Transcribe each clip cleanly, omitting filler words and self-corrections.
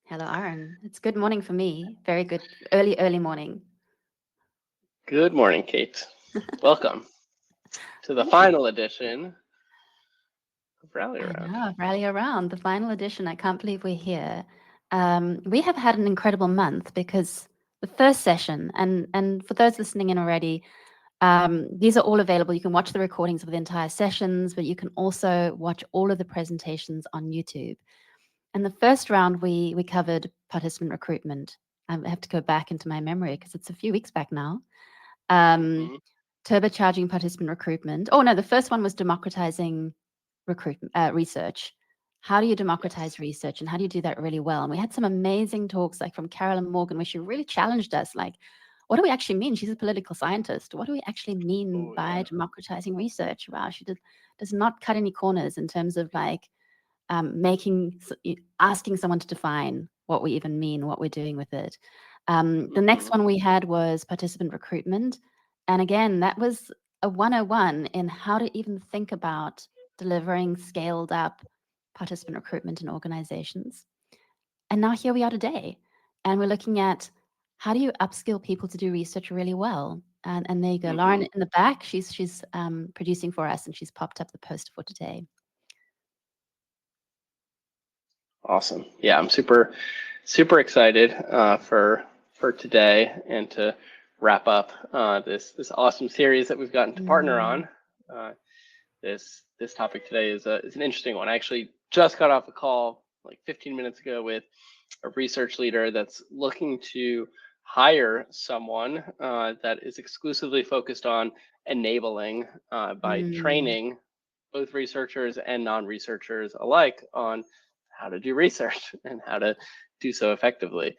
Hello, Aaron. It's good morning for me. Very good, early morning. Good morning, Kate. Welcome to the Thank you. final edition of Rally I Around. know, Rally Around, the final edition. I can't believe we're here. We have had an incredible month because the first session, and for those listening in already, these are all available. You can watch the recordings of the entire sessions, but you can also watch all of the presentations on YouTube. And the first round, we covered participant recruitment. I have to go back into my memory because it's a few weeks back now. Um, hmm turbocharging participant recruitment. Oh no, the first one was democratizing research. How do you democratize Yes. research, and how do you do that really well? And we had some amazing talks, like from Carolyn Morgan, where she really challenged us, like, what do we actually mean? She's a political scientist. What do we actually mean Oh, by yeah. democratizing research? Wow, does not cut any corners in terms of like asking someone to define what we even mean, what we're doing with it. The next hmm one we had was participant recruitment. And again, that was a 101 in how to even think about delivering scaled up participant recruitment in organizations. And now here we are today. And we're looking at how do you upskill people to do research really well? And there you go. Lauren hmm in the back, she's producing for us and she's popped up the post for today. Awesome. Yeah, I'm super excited for today and to wrap up this awesome series that we've gotten to partner Mm. on. Uh, this topic today is an interesting one. I actually just got off a call like 15 minutes ago with a research leader that's looking to hire someone that is exclusively focused on enabling by Mm. training both researchers and non-researchers alike on how to do research and how to do so effectively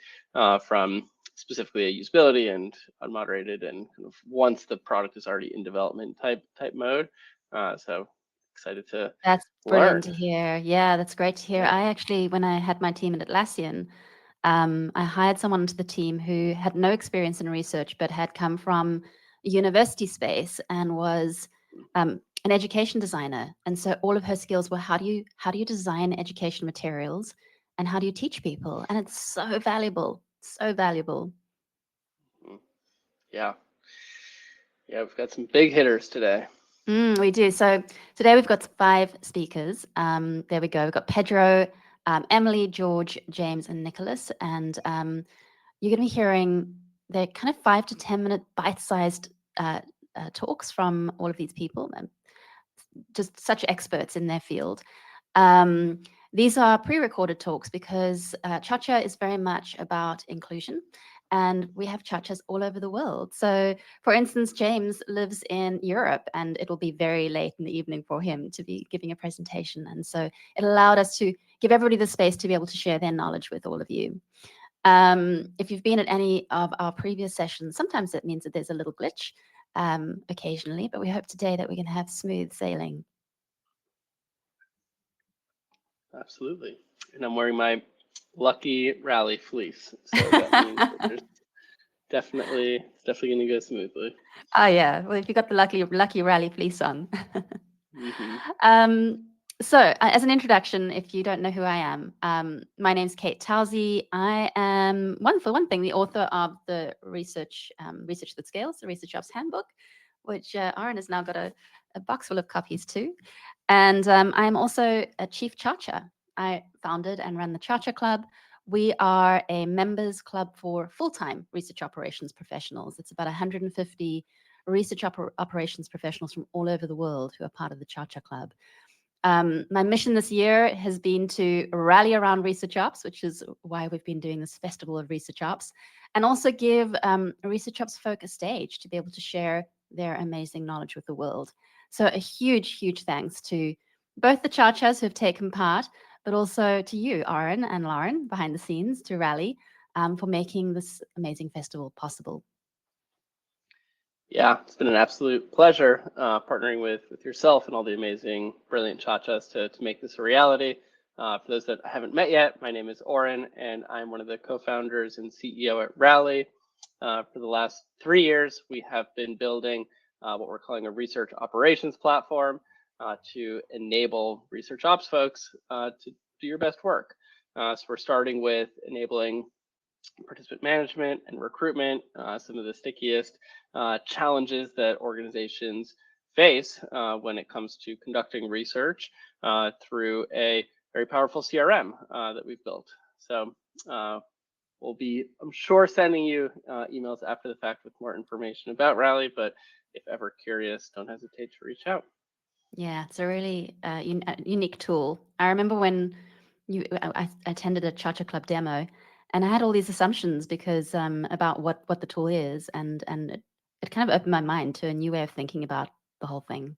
from specifically a usability and unmoderated and kind of once the product is already in development type mode. So excited to That's brilliant to learn. hear. Yeah, that's great to hear. Yeah. I actually, when I had my team at Atlassian, I hired someone into the team who had no experience in research, but had come from a university space and was an education designer. And so all of her skills were how do you design education materials and how do you teach people? And it's so valuable, so valuable. Mhm. Yeah. Yeah, we've got some big hitters today. We do. So today we've got five speakers. There we go. We've got Pedro, Emily, George, James, and Nicholas. And you're going to be hearing they're kind of 5 to 10 minute bite-sized talks from all of these people, and just such experts in their field. Um, these are pre-recorded talks because Chacha is very much about inclusion, and we have Chachas all over the world. So, for instance, James lives in Europe, and it'll be very late in the evening for him to be giving a presentation. And so it allowed us to give everybody the space to be able to share their knowledge with all of you. If you've been at any of our previous sessions, sometimes it means that there's a little glitch occasionally, but we hope today that we can have smooth sailing. Absolutely. And I'm wearing my lucky rally fleece. So that means that there's definitely going to go smoothly. Oh yeah. Well, if you got the lucky rally fleece on. hmm um, so, as an introduction, if you don't know who I am, my name's Kate Towsey. I am one thing the author of the Research That Scales, the ResearchOps Handbook, which Aaron has now got a box full of copies too. And I'm also a chief charter. I founded and run the Charter Club. We are a members club for full-time research operations professionals. It's about 150 operations professionals from all over the world who are part of the Charter Club. My mission this year has been to rally around Research Ops, which is why we've been doing this Festival of Research Ops, and also give Research Ops folk a stage to be able to share their amazing knowledge with the world. So a huge thanks to both the Chachas who have taken part, but also to you, Aaron and Lauren, behind the scenes to Rally, for making this amazing festival possible. Yeah, it's been an absolute pleasure partnering with yourself and all the amazing, brilliant chachas to make this a reality. For those that I haven't met yet, my name is Oren, and I'm one of the co-founders and CEO at Rally. For the last 3 years, we have been building what we're calling a research operations platform to enable research ops folks to do your best work. So we're starting with enabling participant management and recruitment, some of the stickiest challenges that organizations face when it comes to conducting research through a very powerful CRM that we've built. So we'll be, I'm sure, sending you emails after the fact with more information about Rally, but if ever curious, don't hesitate to reach out. Yeah, it's a really unique tool. I remember when I attended a Cha-Cha Club demo, and I had all these assumptions because about what the tool is, and it kind of opened my mind to a new way of thinking about the whole thing.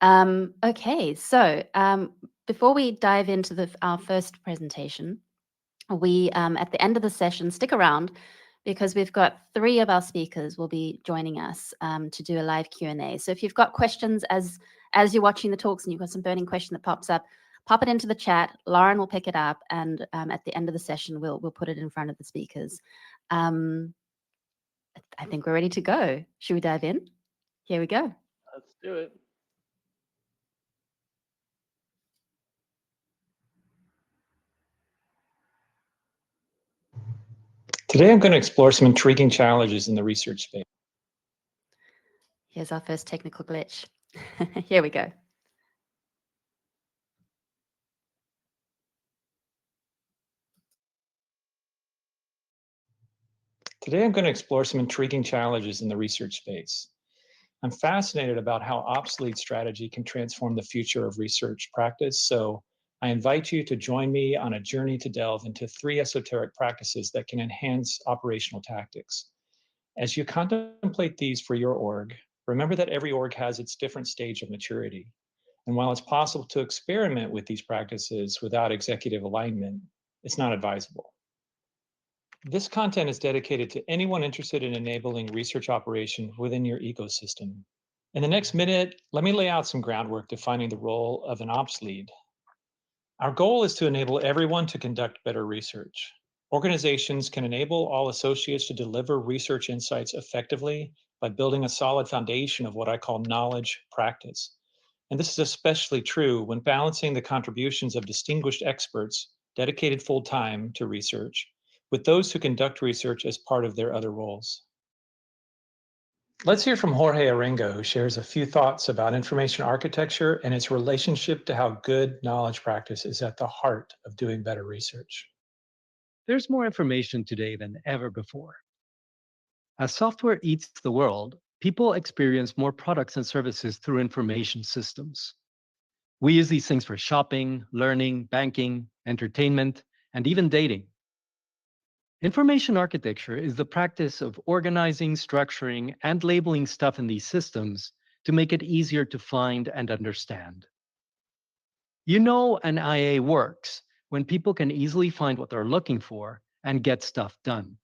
Okay, so before we dive into our first presentation, we at the end of the session, stick around because we've got 3 of our speakers will be joining us to do a live Q&A. So if you've got questions as you're watching the talks and you've got some burning question that pops up, pop it into the chat. Lauren will pick it up, and at the end of the session, we'll put it in front of the speakers. I think we're ready to go. Should we dive in? Here we go. Let's do it. Today, I'm going to explore some intriguing challenges in the research space. Here's our first technical glitch. Here we go. Today, I'm going to explore some intriguing challenges in the research space. I'm fascinated about how ops lead strategy can transform the future of research practice. So I invite you to join me on a journey to delve into 3 esoteric practices that can enhance operational tactics. As you contemplate these for your org, remember that every org has its different stage of maturity. And while it's possible to experiment with these practices without executive alignment, it's not advisable. This content is dedicated to anyone interested in enabling research operation within your ecosystem. In the next minute, let me lay out some groundwork defining the role of an ops lead. Our goal is to enable everyone to conduct better research. Organizations can enable all associates to deliver research insights effectively by building a solid foundation of what I call knowledge practice. And this is especially true when balancing the contributions of distinguished experts dedicated full-time to research with those who conduct research as part of their other roles. Let's hear from Jorge Arengo, who shares a few thoughts about information architecture and its relationship to how good knowledge practice is at the heart of doing better research. There's more information today than ever before. As software eats the world, people experience more products and services through information systems. We use these things for shopping, learning, banking, entertainment, and even dating. Information architecture is the practice of organizing, structuring, and labeling stuff in these systems to make it easier to find and understand. You know an IA works when people can easily find what they're looking for and get stuff done.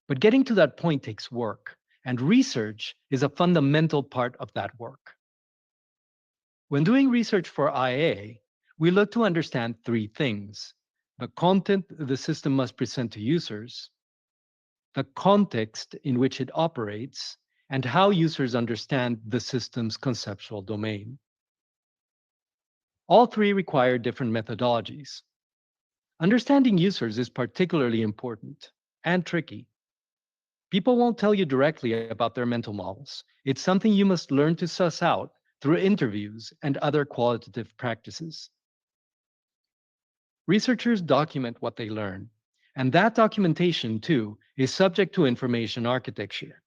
But getting to that point takes work, and research is a fundamental part of that work. When doing research for IA, we look to understand 3 things: the content the system must present to users, the context in which it operates, and how users understand the system's conceptual domain. All 3 require different methodologies. Understanding users is particularly important and tricky. People won't tell you directly about their mental models. It's something you must learn to suss out through interviews and other qualitative practices. Researchers document what they learn, and that documentation, too, is subject to information architecture.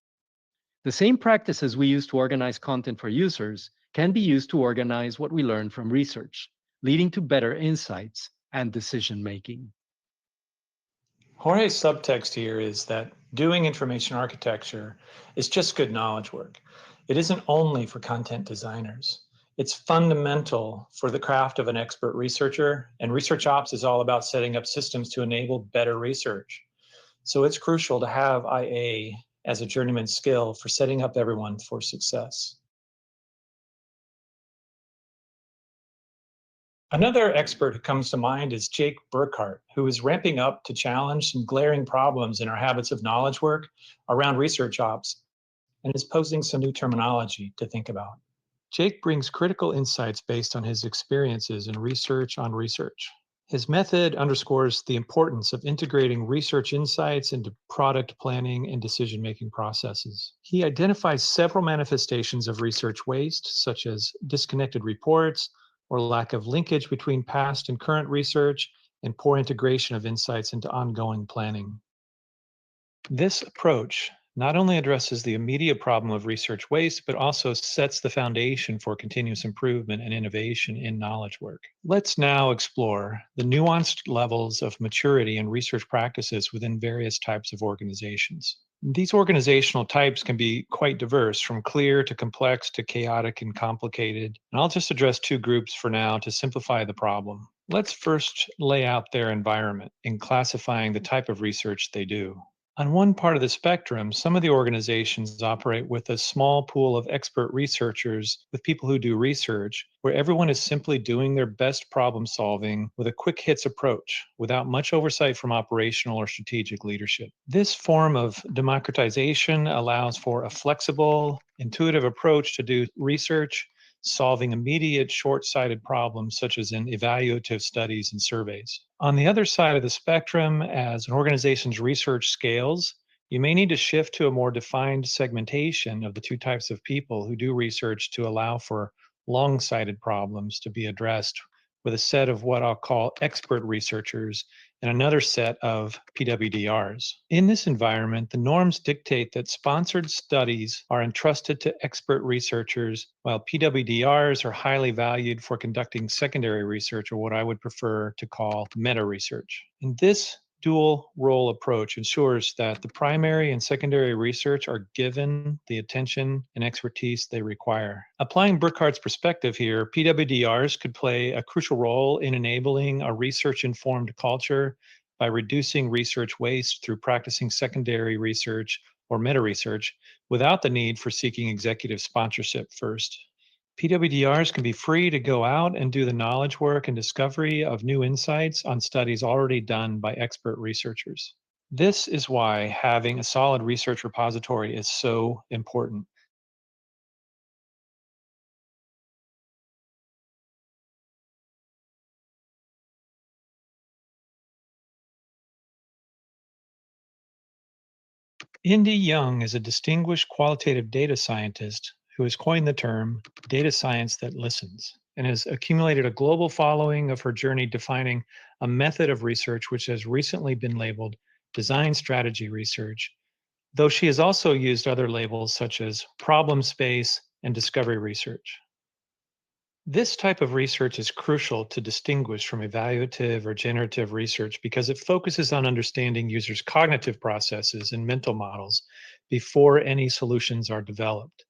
The same practices we use to organize content for users can be used to organize what we learn from research, leading to better insights and decision-making. Jorge's subtext here is that doing information architecture is just good knowledge work. It isn't only for content designers. It's fundamental for the craft of an expert researcher, and research ops is all about setting up systems to enable better research. So it's crucial to have IA as a journeyman skill for setting up everyone for success. Another expert who comes to mind is Jake Burkhart, who is ramping up to challenge some glaring problems in our habits of knowledge work around research ops and is posing some new terminology to think about. Jake brings critical insights based on his experiences in research on research. His method underscores the importance of integrating research insights into product planning and decision-making processes. He identifies several manifestations of research waste, such as disconnected reports or lack of linkage between past and current research, and poor integration of insights into ongoing planning. This approach not only addresses the immediate problem of research waste, but also sets the foundation for continuous improvement and innovation in knowledge work. Let's now explore the nuanced levels of maturity in research practices within various types of organizations. These organizational types can be quite diverse, from clear to complex to chaotic and complicated. And I'll just address two groups for now to simplify the problem. Let's first lay out their environment in classifying the type of research they do. On one part of the spectrum, some of the organizations operate with a small pool of expert researchers, with people who do research, where everyone is simply doing their best problem solving with a quick hits approach, without much oversight from operational or strategic leadership. This form of democratization allows for a flexible, intuitive approach to do research, solving immediate short-sighted problems such as in evaluative studies and surveys. On the other side of the spectrum, as an organization's research scales, you may need to shift to a more defined segmentation of the two types of people who do research to allow for long-sighted problems to be addressed with a set of what I'll call expert researchers and another set of PWDRs. In this environment, the norms dictate that sponsored studies are entrusted to expert researchers, while PWDRs are highly valued for conducting secondary research, or what I would prefer to call meta research. In this dual role approach ensures that the primary and secondary research are given the attention and expertise they require. Applying Burkhardt's perspective here, PWDRs could play a crucial role in enabling a research-informed culture by reducing research waste through practicing secondary research or meta-research without the need for seeking executive sponsorship first. PWDRs can be free to go out and do the knowledge work and discovery of new insights on studies already done by expert researchers. This is why having a solid research repository is so important. Indy Young is a distinguished qualitative data scientist who has coined the term data science that listens, and has accumulated a global following of her journey defining a method of research which has recently been labeled design strategy research, though she has also used other labels such as problem space and discovery research. This type of research is crucial to distinguish from evaluative or generative research because it focuses on understanding users' cognitive processes and mental models before any solutions are developed.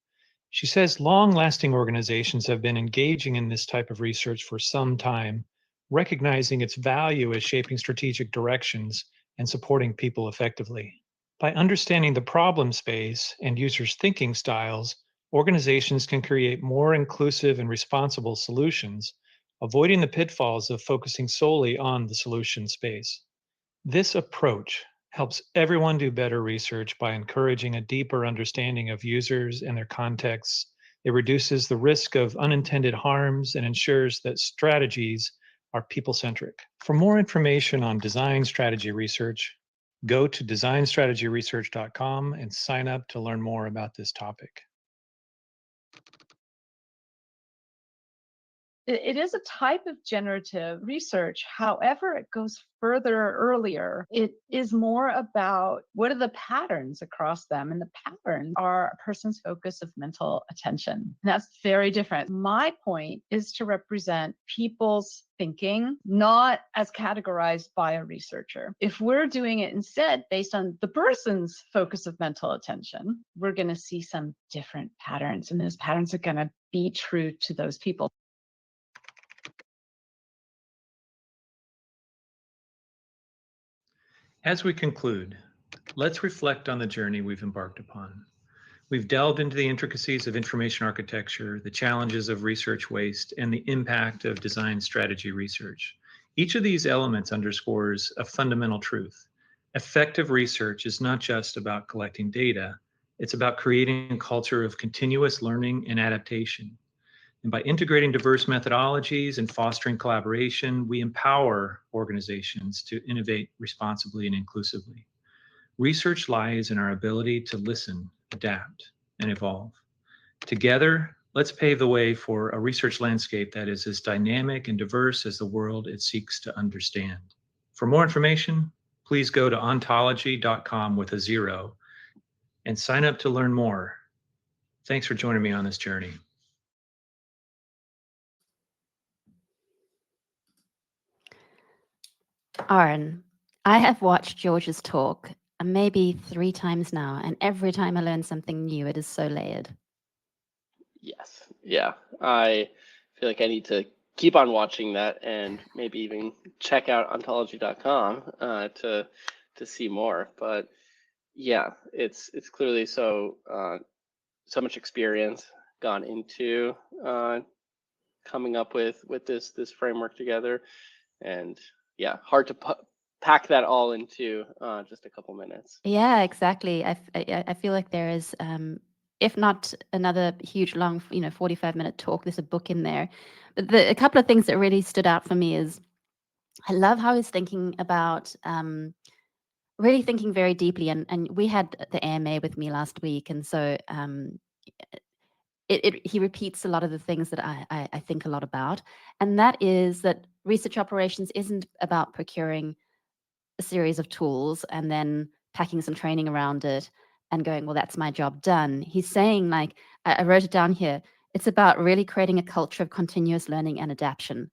She says long-lasting organizations have been engaging in this type of research for some time, recognizing its value as shaping strategic directions and supporting people effectively. By understanding the problem space and users' thinking styles, organizations can create more inclusive and responsible solutions, avoiding the pitfalls of focusing solely on the solution space. This approach helps everyone do better research by encouraging a deeper understanding of users and their contexts. It reduces the risk of unintended harms and ensures that strategies are people-centric. For more information on design strategy research, go to designstrategyresearch.com and sign up to learn more about this topic. It is a type of generative research. However, it goes further earlier. It is more about what are the patterns across them, and the patterns are a person's focus of mental attention. And that's very different. My point is to represent people's thinking, not as categorized by a researcher. If we're doing it instead based on the person's focus of mental attention, we're going to see some different patterns, and those patterns are going to be true to those people. As we conclude, let's reflect on the journey we've embarked upon. We've delved into the intricacies of information architecture, the challenges of research waste, and the impact of design strategy research. Each of these elements underscores a fundamental truth. Effective research is not just about collecting data, it's about creating a culture of continuous learning and adaptation. And by integrating diverse methodologies and fostering collaboration, we empower organizations to innovate responsibly and inclusively. Research lies in our ability to listen, adapt, and evolve. Together, let's pave the way for a research landscape that is as dynamic and diverse as the world it seeks to understand. For more information, please go to ontology.com with a 0 and sign up to learn more. Thanks for joining me on this journey. Aaron, I have watched George's talk maybe 3 times now, and every time I learn something new, it is so layered. Yes. Yeah. I feel like I need to keep on watching that and maybe even check out ontology.com to see more. But yeah, it's clearly so much experience gone into coming up with this framework together, and yeah, hard to pack that all into just a couple minutes. Yeah, exactly. I feel like there is, if not another huge long, 45-minute talk, there's a book in there. But a couple of things that really stood out for me is I love how he's thinking about really thinking very deeply. And we had the AMA with me last week, and so he repeats a lot of the things that I think a lot about, and that is that research operations isn't about procuring a series of tools and then packing some training around it and going, well, that's my job done. He's saying, like, I wrote it down here, it's about really creating a culture of continuous learning and adaptation,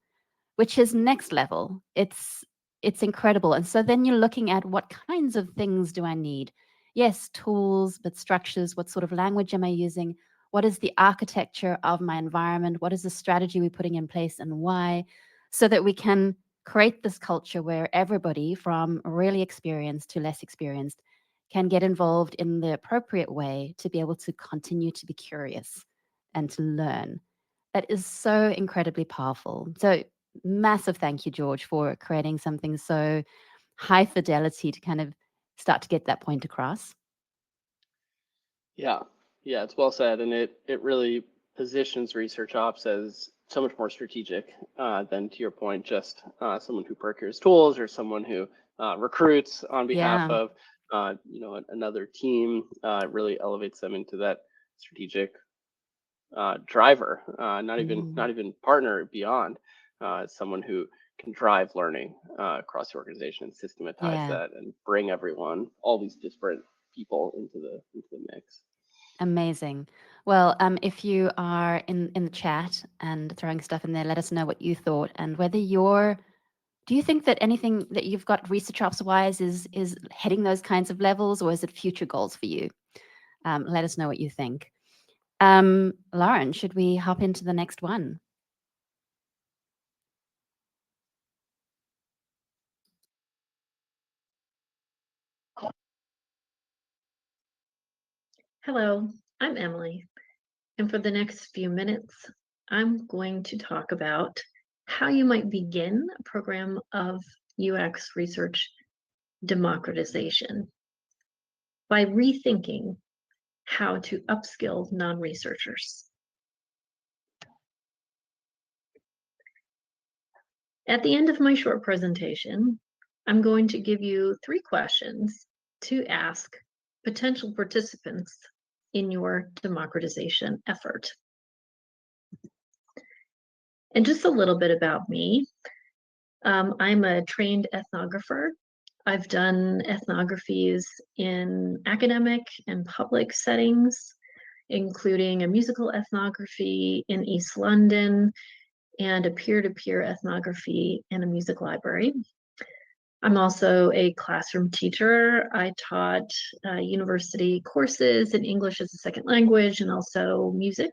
which is next level. It's incredible. And so then you're looking at what kinds of things do I need? Yes, tools, but structures. What sort of language am I using? What is the architecture of my environment? What is the strategy we're putting in place and why? So that we can create this culture where everybody from really experienced to less experienced can get involved in the appropriate way to be able to continue to be curious and to learn. That is so incredibly powerful. So massive thank you, George, for creating something so high fidelity to kind of start to get that point across. Yeah, yeah, it's well said, and it really positions research ops as so much more strategic than, to your point, just someone who procures tools or someone who recruits on behalf Yeah. of another team. It really elevates them into that strategic driver, not even partner, beyond someone who can drive learning across the organization and systematize Yeah. that and bring all these disparate people into the mix. Amazing. Well, if you are in the chat and throwing stuff in there, let us know what you thought and whether do you think that anything that you've got research ops wise is heading those kinds of levels, or is it future goals for you? Let us know what you think. Lauren, should we hop into the next one? Hello, I'm Emily, and for the next few minutes, I'm going to talk about how you might begin a program of UX research democratization by rethinking how to upskill non-researchers. At the end of my short presentation, I'm going to give you 3 questions to ask potential participants in your democratization effort. And just a little bit about me. I'm a trained ethnographer. I've done ethnographies in academic and public settings, including a musical ethnography in East London and a peer-to-peer ethnography in a music library. I'm also a classroom teacher. I taught university courses in English as a second language and also music.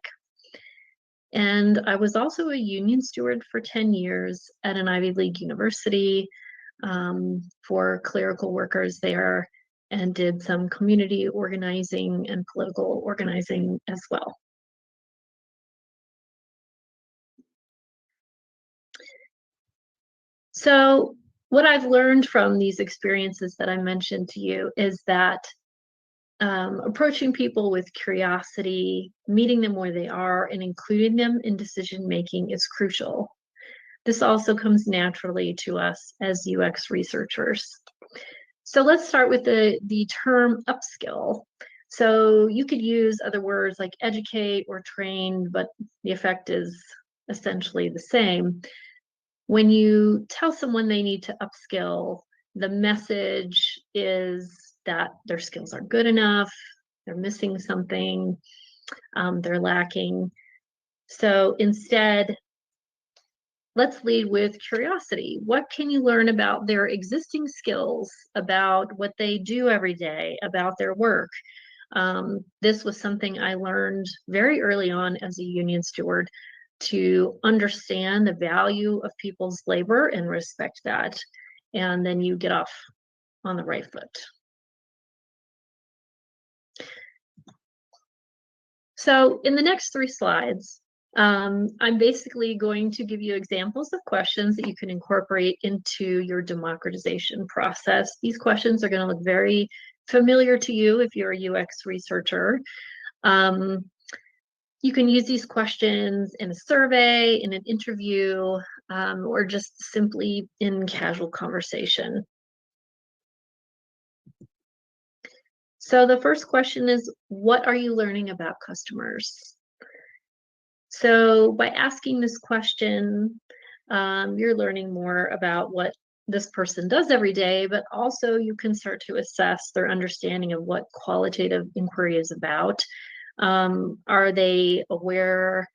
And I was also a union steward for 10 years at an Ivy League university for clerical workers there, and did some community organizing and political organizing as well. So what I've learned from these experiences that I mentioned to you is that approaching people with curiosity, meeting them where they are, and including them in decision making is crucial. This also comes naturally to us as UX researchers. So let's start with the term upskill. So you could use other words like educate or train, but the effect is essentially the same. When you tell someone they need to upskill, the message is that their skills aren't good enough, they're missing something, they're lacking. So instead, let's lead with curiosity. What can you learn about their existing skills, about what they do every day, about their work? This was something I learned very early on as a union steward, to understand the value of people's labor and respect that. And then you get off on the right foot. So in the next 3 slides, I'm basically going to give you examples of questions that you can incorporate into your democratization process. These questions are going to look very familiar to you if you're a UX researcher. You can use these questions in a survey, in an interview, or just simply in casual conversation. So the first question is, what are you learning about customers? So by asking this question, you're learning more about what this person does every day, but also you can start to assess their understanding of what qualitative inquiry is about. Are they aware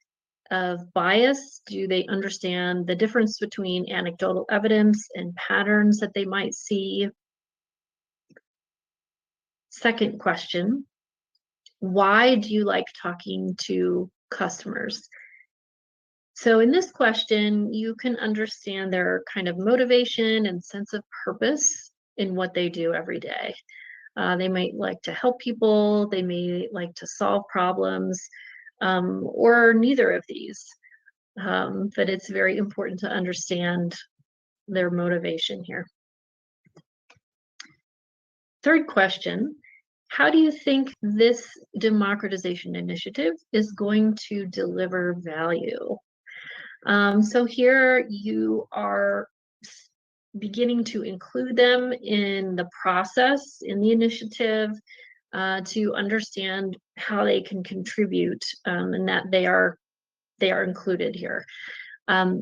of bias? Do they understand the difference between anecdotal evidence and patterns that they might see? Second question, why do you like talking to customers? So in this question, you can understand their kind of motivation and sense of purpose in what they do every day. They might like to help people, they may like to solve problems, or neither of these. But it's very important to understand their motivation here. Third question, how do you think this democratization initiative is going to deliver value? So here you are beginning to include them in the process, in the initiative, to understand how they can contribute, and that they are included here.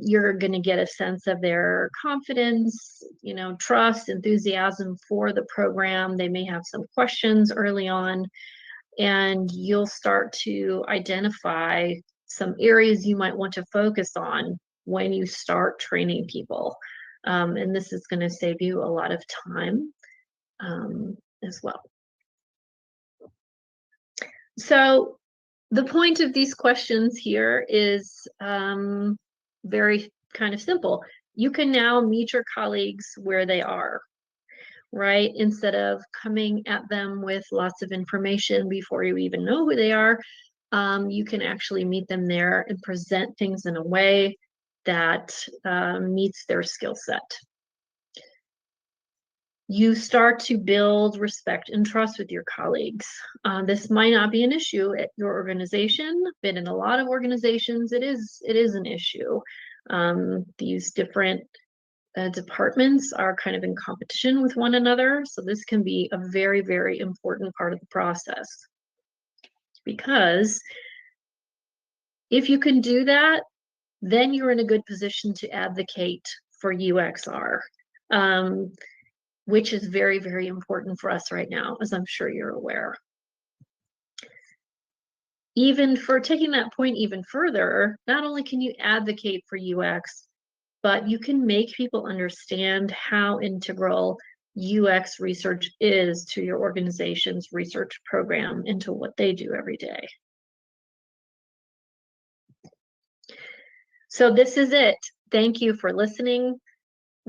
You're going to get a sense of their confidence, trust, enthusiasm for the program. They may have some questions early on, and you'll start to identify some areas you might want to focus on when you start training people. And this is going to save you a lot of time as well. So the point of these questions here is very kind of simple. You can now meet your colleagues where they are, right? Instead of coming at them with lots of information before you even know who they are, you can actually meet them there and present things in a way that meets their skill set. You start to build respect and trust with your colleagues. This might not be an issue at your organization, but in a lot of organizations, it is an issue. These different departments are kind of in competition with one another, so this can be a very, very important part of the process. Because if you can do that, then you're in a good position to advocate for UXR. Which is very, very important for us right now, as I'm sure you're aware. Even for taking that point even further, not only can you advocate for UX, but you can make people understand how integral UX research is to your organization's research program and to what they do every day. So this is it. Thank you for listening.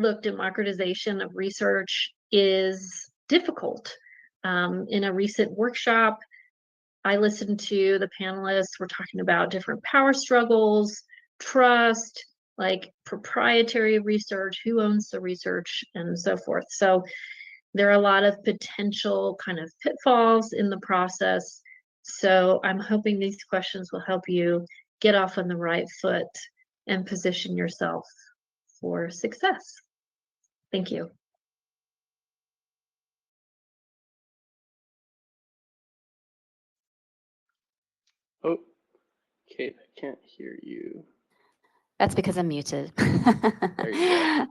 Look, democratization of research is difficult. In a recent workshop, I listened to the panelists were talking about different power struggles, trust, like proprietary research, who owns the research, and so forth. So there are a lot of potential kind of pitfalls in the process. So I'm hoping these questions will help you get off on the right foot and position yourself for success. Thank you. Oh, Kate, I can't hear you. That's because I'm muted. There you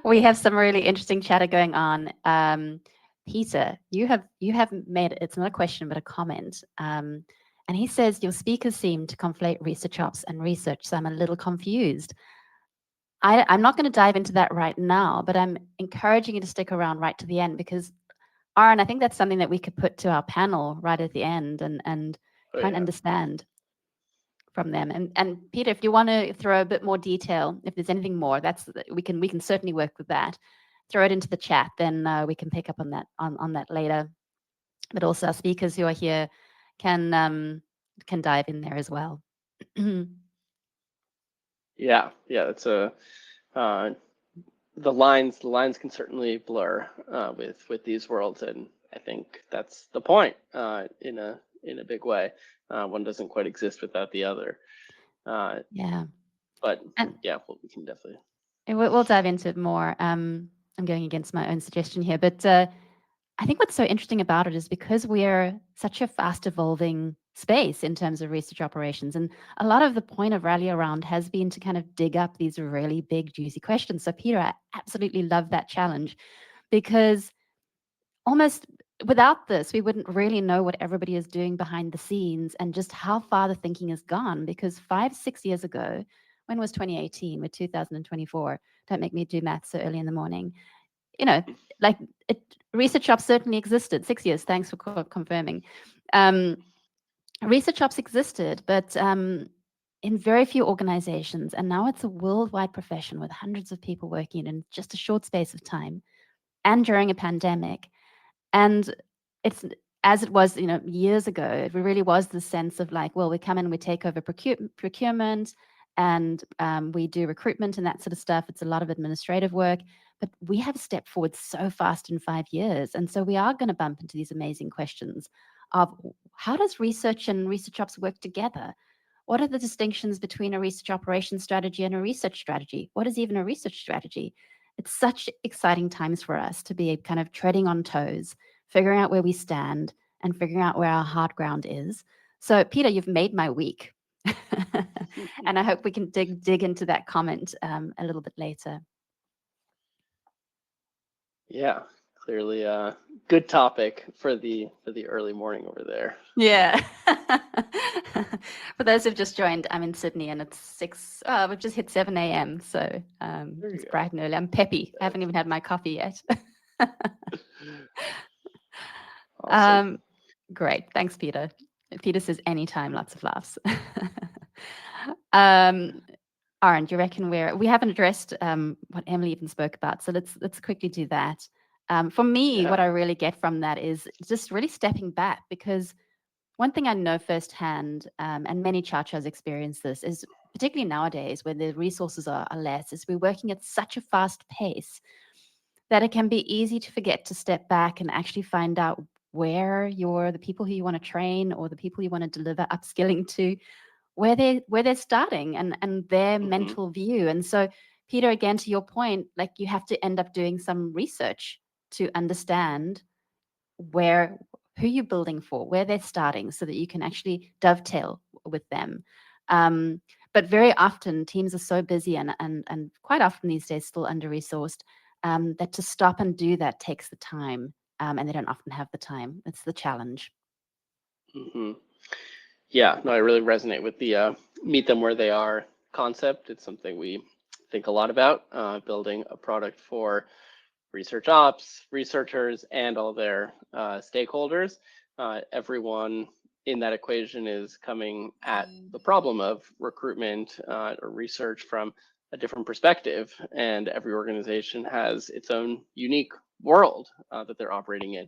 We have some really interesting chatter going on. Peter, you have made, it's not a question but a comment, and he says your speakers seem to conflate research ops and research, so I'm a little confused. I'm not going to dive into that right now, but I'm encouraging you to stick around right to the end, because Aaron, I think that's something that we could put to our panel right at the end and Oh, try and yeah. understand from them. And Peter, if you want to throw a bit more detail, if there's anything more, we can certainly work with that. Throw it into the chat, then we can pick up on that later. But also our speakers who are here can dive in there as well. Yeah, it's a the lines can certainly blur with these worlds, and I think that's the point in a big way. One doesn't quite exist without the other. Yeah. But and yeah, well, we can definitely. we'll dive into it more. I'm going against my own suggestion here, but I think what's so interesting about it is because we're such a fast evolving space in terms of research operations. And a lot of the point of Rally Around has been to kind of dig up these really big, juicy questions. So Peter, I absolutely love that challenge, because almost without this, we wouldn't really know what everybody is doing behind the scenes and just how far the thinking has gone. Because 5-6 years ago, when was 2018? We're 2024. Don't make me do math so early in the morning. Like research ops certainly existed. 6 years. Thanks for confirming. Research ops existed, but in very few organizations. And now it's a worldwide profession with hundreds of people working in just a short space of time, and during a pandemic. And it's as it was, years ago, it really was the sense of like, well, we come in, we take over procurement, and we do recruitment and that sort of stuff. It's a lot of administrative work, but we have stepped forward so fast in 5 years. And so we are going to bump into these amazing questions of how does research and research ops work together? What are the distinctions between a research operations strategy and a research strategy? What is even a research strategy? It's such exciting times for us to be kind of treading on toes, figuring out where we stand and figuring out where our hard ground is. So Peter, you've made my week. And I hope we can dig into that comment a little bit later. Yeah, clearly a good topic for the early morning over there. Yeah. For those who've just joined, I'm in Sydney and it's 6. We've just hit 7 a.m. So it's bright and early. I'm peppy. I haven't even had my coffee yet. Awesome. Great. Thanks, Peter. Peter says anytime, lots of laughs. Aaron, do you reckon we haven't addressed what Emily even spoke about? So let's quickly do that. For me, Yeah. what I really get from that is just really stepping back, because one thing I know firsthand, and many cha-chas experience this, is particularly nowadays where the resources are less, is we're working at such a fast pace that it can be easy to forget to step back and actually find out where the people who you want to train or the people you want to deliver upskilling to, where they're starting and their mental view. And so, Peter, again, to your point, like you have to end up doing some research to understand who you're building for, where they're starting, so that you can actually dovetail with them. But very often teams are so busy and quite often these days still under-resourced, that to stop and do that takes the time, and they don't often have the time. It's the challenge. Yeah, no, I really resonate with the meet them where they are concept. It's something we think a lot about, building a product for research ops, researchers, and all their stakeholders. Everyone in that equation is coming at the problem of recruitment or research from a different perspective, and every organization has its own unique world that they're operating in,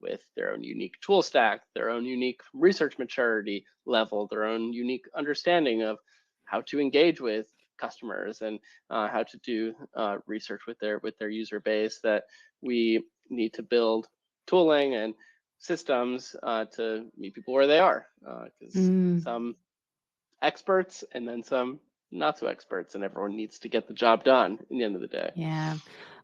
with their own unique tool stack, their own unique research maturity level, their own unique understanding of how to engage with customers and how to do research with their user base, that we need to build tooling and systems to meet people where they are, because some experts and then some not so experts, and everyone needs to get the job done in the end of the day. Yeah.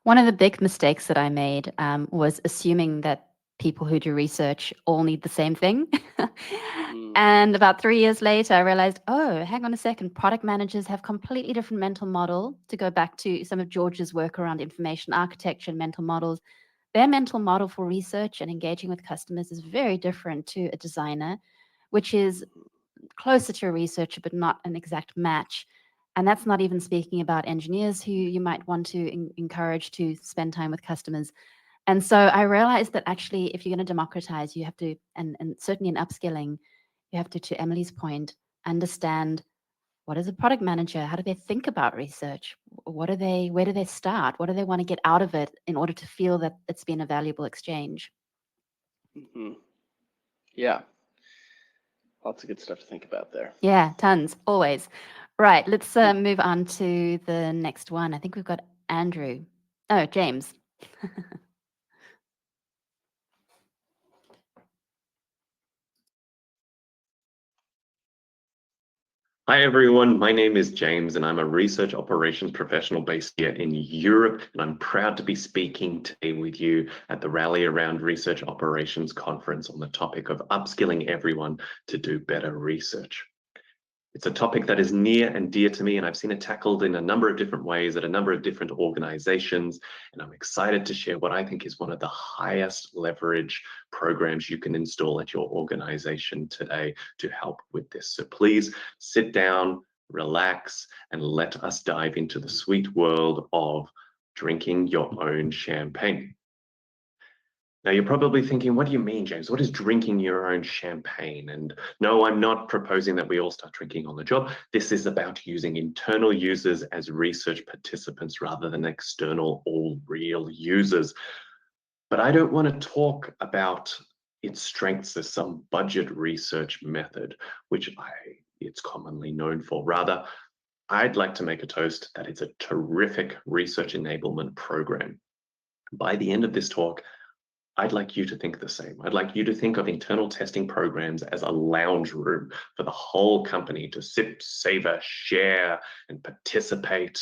One of the big mistakes that I made was assuming that people who do research all need the same thing. And about 3 years later, I realized, oh, hang on a second, product managers have completely different mental model. To go back to some of George's work around information architecture and mental models, their mental model for research and engaging with customers is very different to a designer, which is closer to a researcher, but not an exact match. And that's not even speaking about engineers who you might want to encourage to spend time with customers. And so I realized that actually, if you're going to democratize, you have to, and certainly in upskilling, you have to Emily's point, understand what is a product manager? How do they think about research? Where do they start? What do they want to get out of it in order to feel that it's been a valuable exchange? Yeah. Lots of good stuff to think about there. Yeah, tons, always. Right, let's move on to the next one. I think we've got Andrew. Oh, James. Hi everyone, my name is James and I'm a research operations professional based here in Europe, and I'm proud to be speaking today with you at the Rally Around Research Operations conference on the topic of upskilling everyone to do better research. It's a topic that is near and dear to me, and I've seen it tackled in a number of different ways at a number of different organizations, and I'm excited to share what I think is one of the highest leverage programs you can install at your organization today to help with this. So please sit down, relax, and let us dive into the sweet world of drinking your own champagne. Now, you're probably thinking, what do you mean, James? What is drinking your own champagne? And no, I'm not proposing that we all start drinking on the job. This is about using internal users as research participants rather than external, all real users. But I don't want to talk about its strengths as some budget research method, which it's commonly known for. Rather, I'd like to make a toast that it's a terrific research enablement program. By the end of this talk, I'd like you to think the same. I'd like you to think of internal testing programs as a lounge room for the whole company to sip, savor, share, and participate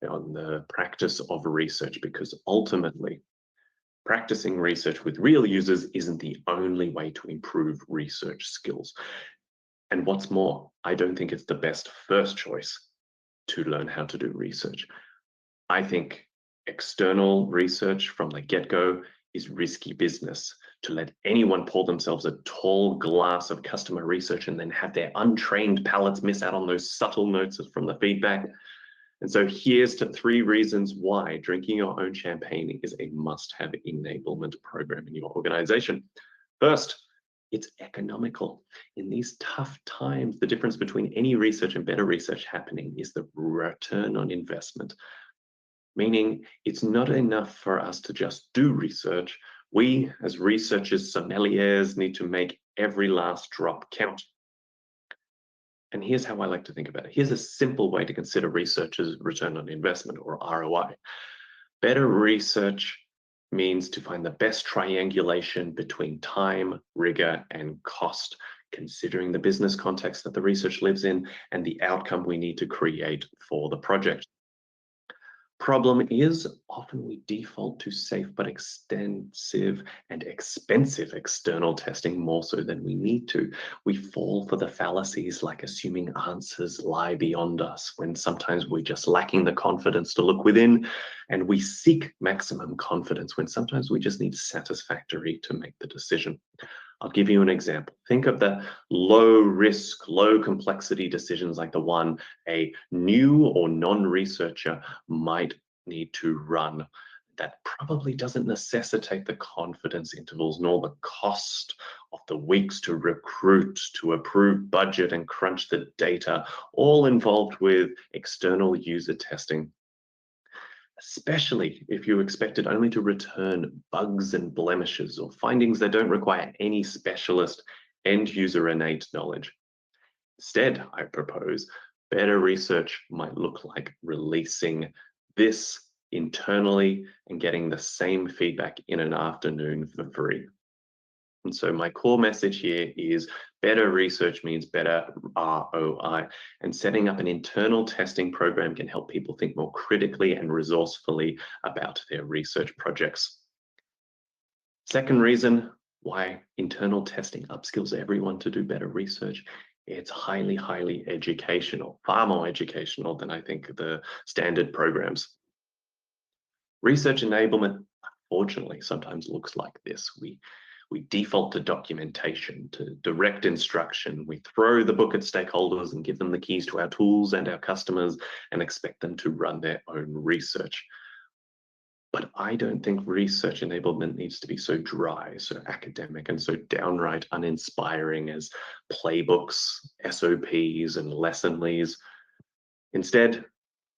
on the practice of research, because ultimately, practicing research with real users isn't the only way to improve research skills. And what's more, I don't think it's the best first choice to learn how to do research. I think external research from the get-go is risky business. To let anyone pour themselves a tall glass of customer research and then have their untrained palates miss out on those subtle notes from the feedback. And so here's to 3 reasons why drinking your own champagne is a must-have enablement program in your organization. First, it's economical. In these tough times, the difference between any research and better research happening is the return on investment. Meaning it's not enough for us to just do research. We, as researchers, sommeliers, need to make every last drop count. And here's how I like to think about it. Here's a simple way to consider researchers' return on investment, or ROI. Better research means to find the best triangulation between time, rigor, and cost, considering the business context that the research lives in and the outcome we need to create for the project. Problem is, often we default to safe but extensive and expensive external testing more so than we need to. We fall for the fallacies like assuming answers lie beyond us, when sometimes we're just lacking the confidence to look within, and we seek maximum confidence when sometimes we just need satisfactory to make the decision. I'll give you an example. Think of the low risk, low complexity decisions like the one a new or non-researcher might need to run. That probably doesn't necessitate the confidence intervals nor the cost of the weeks to recruit, to approve budget and crunch the data, all involved with external user testing. Especially if you expected only to return bugs and blemishes or findings that don't require any specialist end user innate knowledge. Instead, I propose Better research might look like releasing this internally and getting the same feedback in an afternoon for free. And so my core message here is better research means better ROI, and setting up an internal testing program can help people think more critically and resourcefully about their research projects. Second reason why internal testing upskills everyone to do better research, it's highly, highly educational, far more educational than I think the standard programs. Research enablement, unfortunately, sometimes looks like this. We default to documentation, to direct instruction. We throw the book at stakeholders and give them the keys to our tools and our customers and expect them to run their own research. But I don't think research enablement needs to be so dry, so academic, and so downright uninspiring as playbooks, SOPs, and lesson leads. Instead,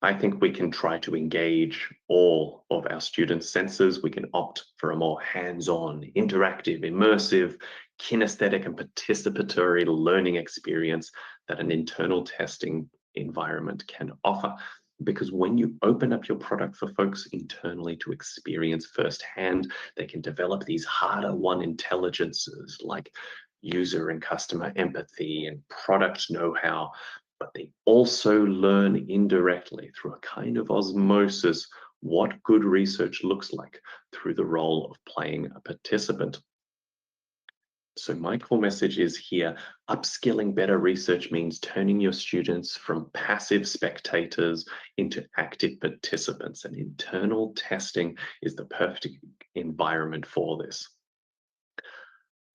I think we can try to engage all of our students' senses. We can opt for a more hands-on, interactive, immersive, kinesthetic, and participatory learning experience that an internal testing environment can offer. Because when you open up your product for folks internally to experience firsthand, they can develop these harder-won intelligences like user and customer empathy and product know-how, but they also learn indirectly through a kind of osmosis what good research looks like through the role of playing a participant. So my core message is here, upskilling better research means turning your students from passive spectators into active participants, and internal testing is the perfect environment for this.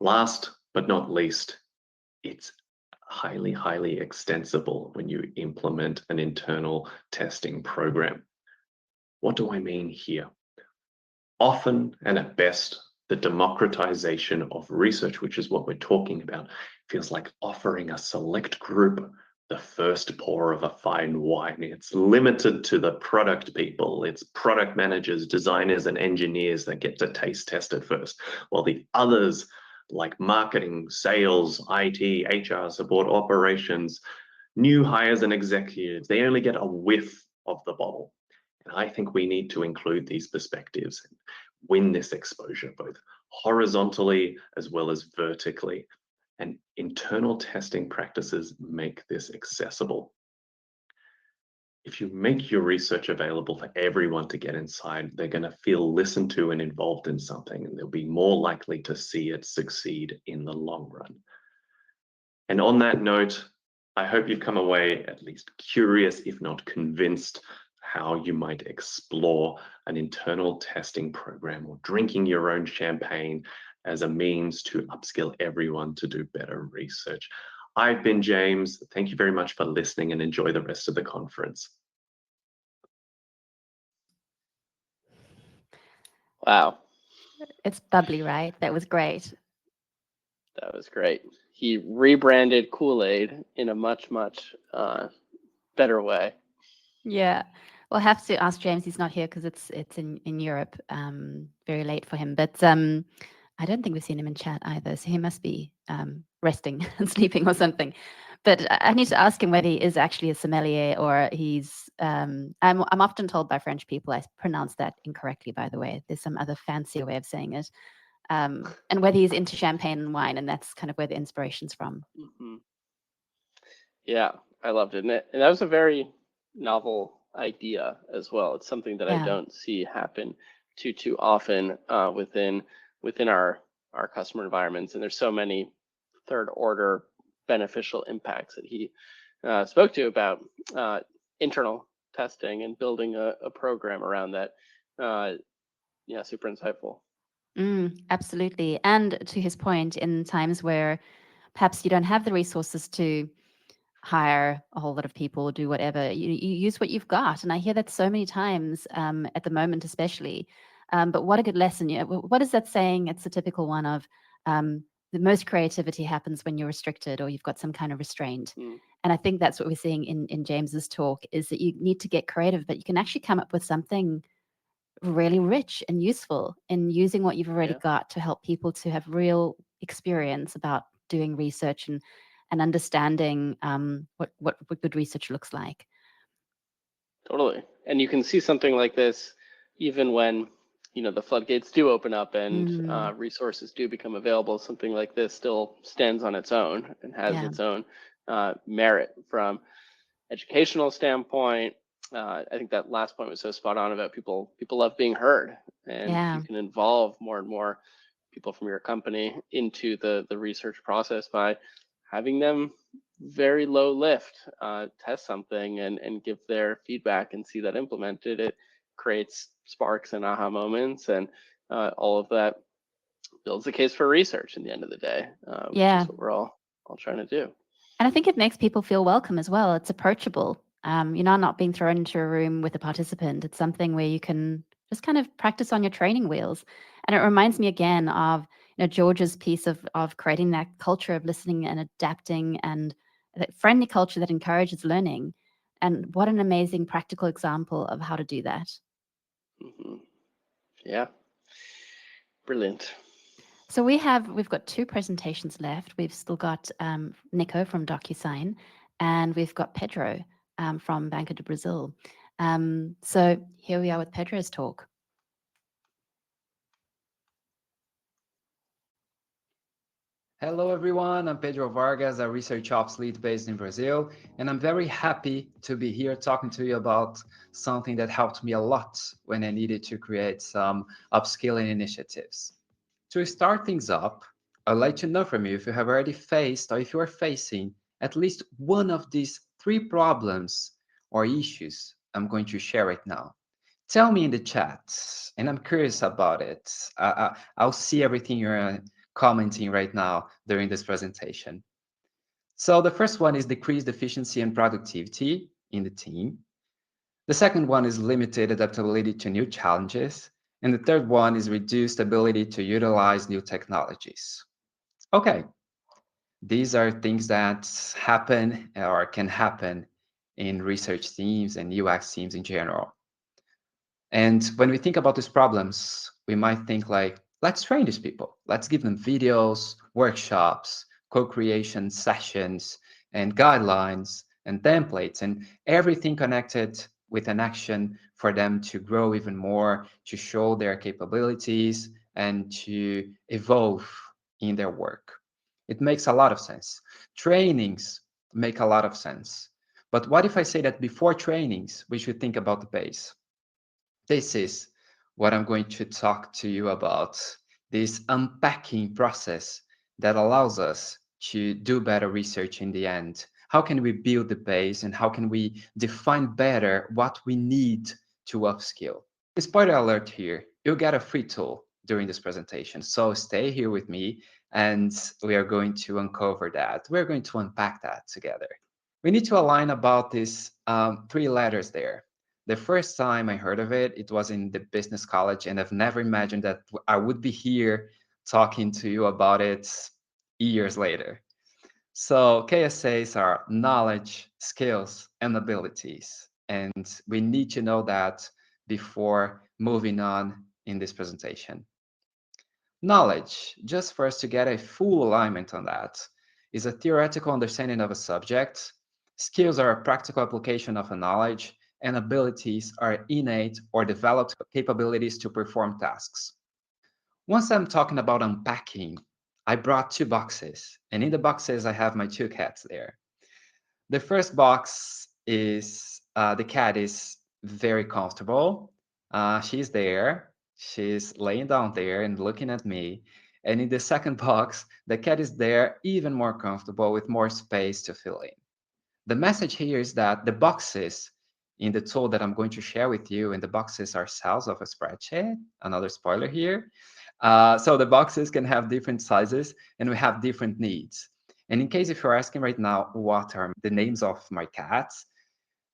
Last but not least, it's highly, highly extensible when you implement an internal testing program. What do I mean here? Often and at best, the democratization of research, which is what we're talking about, feels like offering a select group the first pour of a fine wine. It's limited to the product people. It's product managers, designers, and engineers that get to taste test it first, while the others, like marketing, sales, IT, HR, support, operations, new hires and executives, they only get a whiff of the bottle. And I think we need to include these perspectives and win this exposure, both horizontally as well as vertically. And internal testing practices make this accessible. If you make your research available for everyone to get inside, they're going to feel listened to and involved in something, and they'll be more likely to see it succeed in the long run. And on that note, I hope you've come away at least curious, if not convinced, how you might explore an internal testing program or drinking your own champagne as a means to upskill everyone to do better research. I've been James. Thank you very much for listening, and enjoy the rest of the conference. Wow, It's bubbly, right? That was great. that was great. He rebranded Kool-Aid in a much, much better way. Yeah. We'll have to ask James. He's not here because it's in Europe. Very late for him. But I don't think we've seen him in chat either. So he must be resting and sleeping or something. But I need to ask him whether he is actually a sommelier or he's. I'm often told by French people I pronounce that incorrectly. By the way, there's some other fancier way of saying it. And whether he's into champagne and wine, and that's kind of where the inspiration's from. Mm-hmm. Yeah, I loved it. And that was a very novel idea as well. It's something that I don't see happen too often within our customer environments. And there's so many third order beneficial impacts that he spoke to about internal testing and building a program around that. Yeah, super insightful. Absolutely. And to his point, in times where perhaps you don't have the resources to hire a whole lot of people, do whatever, you use what you've got. And I hear that so many times at the moment, especially. But what a good lesson. What is that saying? It's a typical one of the most creativity happens when you're restricted or you've got some kind of restraint. And I think that's what we're seeing in James's talk, is that you need to get creative, but you can actually come up with something really rich and useful in using what you've already got to help people to have real experience about doing research and and understanding what good research looks like. Totally. And you can see something like this even when, the floodgates do open up and resources do become available. Something like this still stands on its own and has Yeah. its own merit from educational standpoint. I think that last point was so spot on about people love being heard, and if Yeah. you can involve more and more people from your company into the research process by having them very low lift test something and give their feedback and see that implemented, it creates sparks and aha moments, and all of that builds the case for research in the end of the day, which Yeah. is what we're all trying to do. And I think it makes people feel welcome as well. It's approachable. You're not being thrown into a room with a participant. It's something where you can just kind of practice on your training wheels. And it reminds me again of George's piece of creating that culture of listening and adapting, and that friendly culture that encourages learning. And what an amazing practical example of how to do that. Mm-hmm. Yeah, brilliant. So we've got 2 presentations left. We've still got Nico from DocuSign, and we've got Pedro from Banco do Brazil. So here we are with Pedro's talk. Hello, everyone. I'm Pedro Vargas, a ResearchOps lead based in Brazil, and I'm very happy to be here talking to you about something that helped me a lot when I needed to create some upskilling initiatives. To start things up, I'd like to know from you if you have already faced or if you are facing at least one of these 3 problems or issues I'm going to share right now. Tell me in the chat, and I'm curious about it. I'll see everything you're commenting right now during this presentation. So the first one is decreased efficiency and productivity in the team. The second one is limited adaptability to new challenges. And the third one is reduced ability to utilize new technologies. Okay, these are things that happen or can happen in research teams and UX teams in general. And when we think about these problems, we might think like, let's train these people. Let's give them videos, workshops, co-creation sessions, and guidelines and templates and everything connected with an action for them to grow even more, to show their capabilities, and to evolve in their work. It makes a lot of sense. Trainings make a lot of sense. But what if I say that before trainings, we should think about the base? This is what I'm going to talk to you about, this unpacking process that allows us to do better research in the end. How can we build the base and how can we define better what we need to upskill? Spoiler alert here, you'll get a free tool during this presentation. So stay here with me and we are going to uncover that. We're going to unpack that together. We need to align about these 3 letters there. The first time I heard of it, it was in the business college, and I've never imagined that I would be here talking to you about it years later. So KSAs are knowledge, skills, and abilities. And we need to know that before moving on in this presentation. Knowledge, just for us to get a full alignment on that, is a theoretical understanding of a subject. Skills are a practical application of a knowledge, and abilities are innate or developed capabilities to perform tasks. Once I'm talking about unpacking, I brought 2 boxes, and in the boxes I have my 2 cats there. The first box is the cat is very comfortable. She's there. She's laying down there and looking at me. And in the second box, the cat is there even more comfortable with more space to fill in. The message here is that the boxes in the tool that I'm going to share with you, and the boxes are cells of a spreadsheet, another spoiler here. So the boxes can have different sizes and we have different needs. And in case if you're asking right now, what are the names of my cats?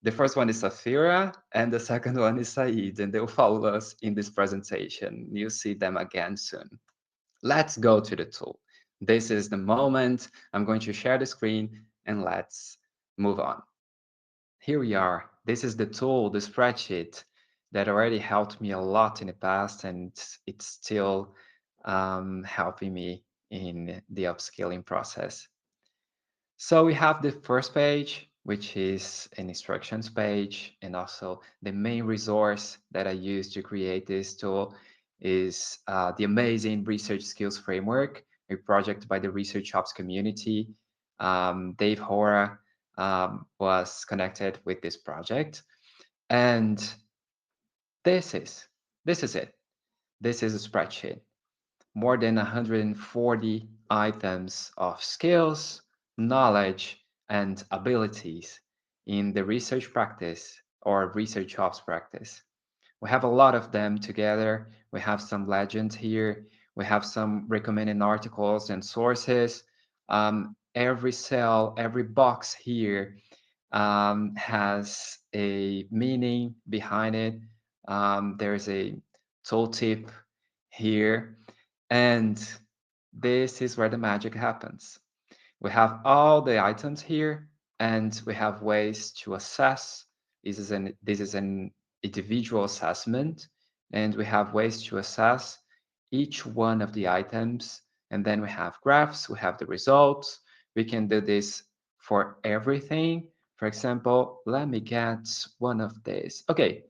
The first one is Safira and the second one is Said, and they'll follow us in this presentation. You'll see them again soon. Let's go to the tool. This is the moment. I'm going to share the screen and let's move on. Here we are. This is the tool, the spreadsheet that already helped me a lot in the past, and it's still helping me in the upskilling process. So we have the first page, which is an instructions page, and also the main resource that I use to create this tool is the amazing research skills framework, a project by the ResearchOps community. Dave Hora was connected with this project, and this is it. This is a spreadsheet. More than 140 items of skills, knowledge, and abilities in the research practice or research ops practice. We have a lot of them together. We have some legends here. We have some recommended articles and sources. Every cell, every box here has a meaning behind it. There's a tooltip here. And this is where the magic happens. We have all the items here, and we have ways to assess. This is an individual assessment, and we have ways to assess each one of the items. And then we have graphs, we have the results. We can do this for everything. For example, let me get one of these. Okay,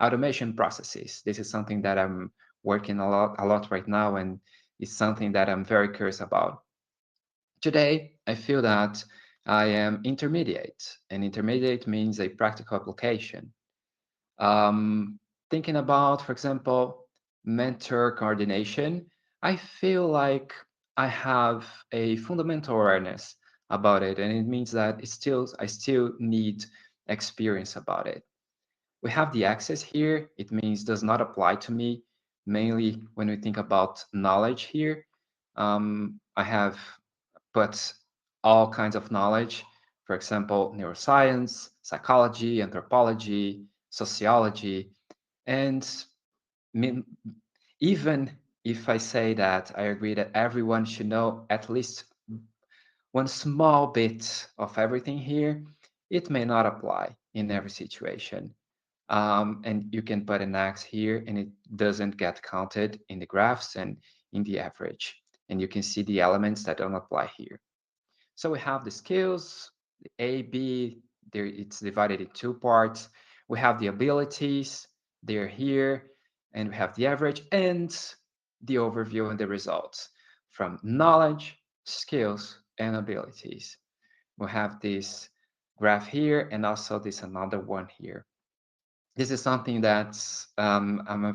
automation processes. This is something that I'm working a lot right now, and it's something that I'm very curious about. Today, I feel that I am intermediate, and intermediate means a practical application. Um, Thinking about, for example, mentor coordination, I feel like I have a fundamental awareness about it, and it means that I still need experience about it. We have the access here. It means does not apply to me, mainly when we think about knowledge here. I have put all kinds of knowledge, for example, neuroscience, psychology, anthropology, sociology, and mean, even if I say that I agree that everyone should know at least one small bit of everything here, it may not apply in every situation. And you can put an X here and it doesn't get counted in the graphs and in the average. And you can see the elements that don't apply here. So we have the skills, the A, B, there it's divided in two parts. We have the abilities, they're here, and we have the average and the overview and the results from knowledge, skills, and abilities. We have this graph here and also this another one here. This is something that I'm a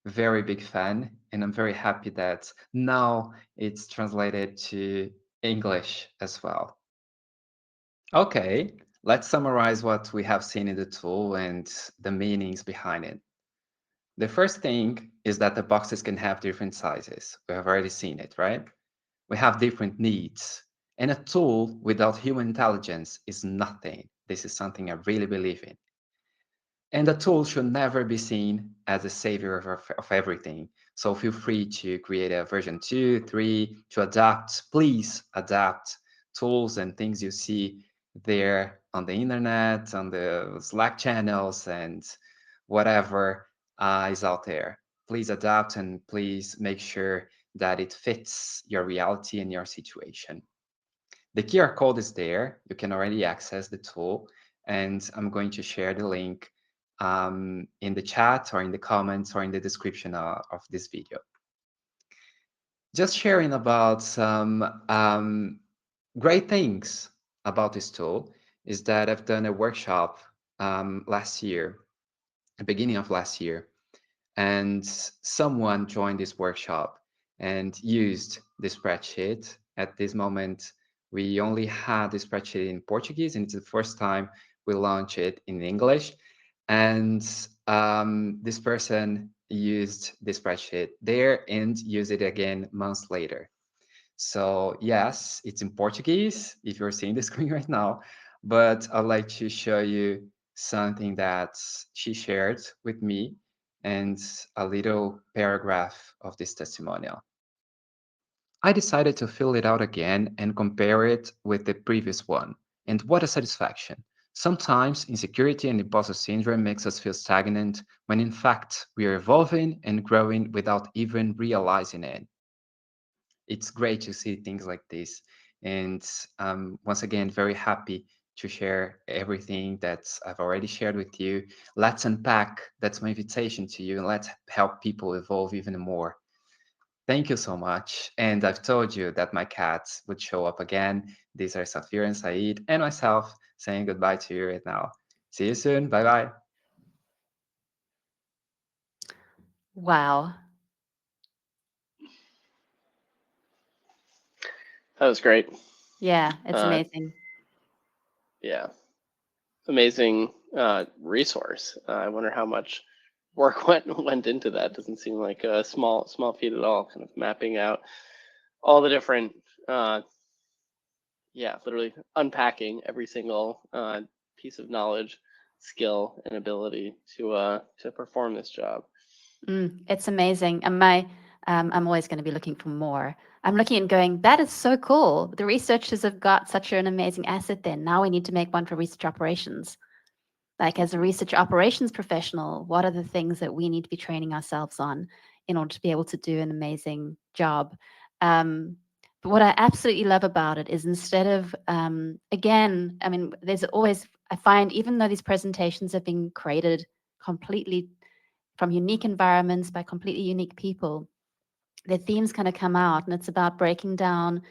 very big fan, and I'm very happy that now it's translated to English as well. Okay, let's summarize what we have seen in the tool and the meanings behind it. The first thing is that the boxes can have different sizes. We have already seen it, right? We have different needs. And a tool without human intelligence is nothing. This is something I really believe in. And the tool should never be seen as a savior of everything. So feel free to create a version 2, 3, to adapt. Please adapt tools and things you see there on the internet, on the Slack channels, and whatever is out there. Please adapt and please make sure that it fits your reality and your situation. The QR code is there. You can already access the tool, and I'm going to share the link in the chat or in the comments or in the description of this video. Just sharing about some great things about this tool is that I've done a workshop last year, the beginning of last year, and someone joined this workshop and used the spreadsheet. At this moment, we only had the spreadsheet in Portuguese, and it's the first time we launch it in English. And this person used the spreadsheet there and used it again months later. So yes, it's in Portuguese if you're seeing the screen right now, but I'd like to show you something that she shared with me and a little paragraph of this testimonial. I decided to fill it out again and compare it with the previous one. And what a satisfaction. Sometimes insecurity and imposter syndrome makes us feel stagnant when in fact we are evolving and growing without even realizing it. It's great to see things like this. And once again, very happy to share everything that I've already shared with you. Let's unpack. That's my invitation to you, and let's help people evolve even more. Thank you so much. And I've told you that my cats would show up again. These are Safir and Saeed and myself saying goodbye to you right now. See you soon. Bye bye. Wow. That was great. Yeah, it's amazing. Yeah, amazing resource. I wonder how much work went into that. Doesn't seem like a small feat at all. Kind of mapping out all the different, literally unpacking every single piece of knowledge, skill, and ability to perform this job. It's amazing. And I'm always going to be looking for more. I'm looking and going, that is so cool. The researchers have got such an amazing asset there. Now we need to make one for research operations. Like as a research operations professional, what are the things that we need to be training ourselves on in order to be able to do an amazing job? But what I absolutely love about it is instead of, again, I mean, there's always, I find, even though these presentations have been created completely from unique environments by completely unique people, their themes kind of come out, and it's about breaking down,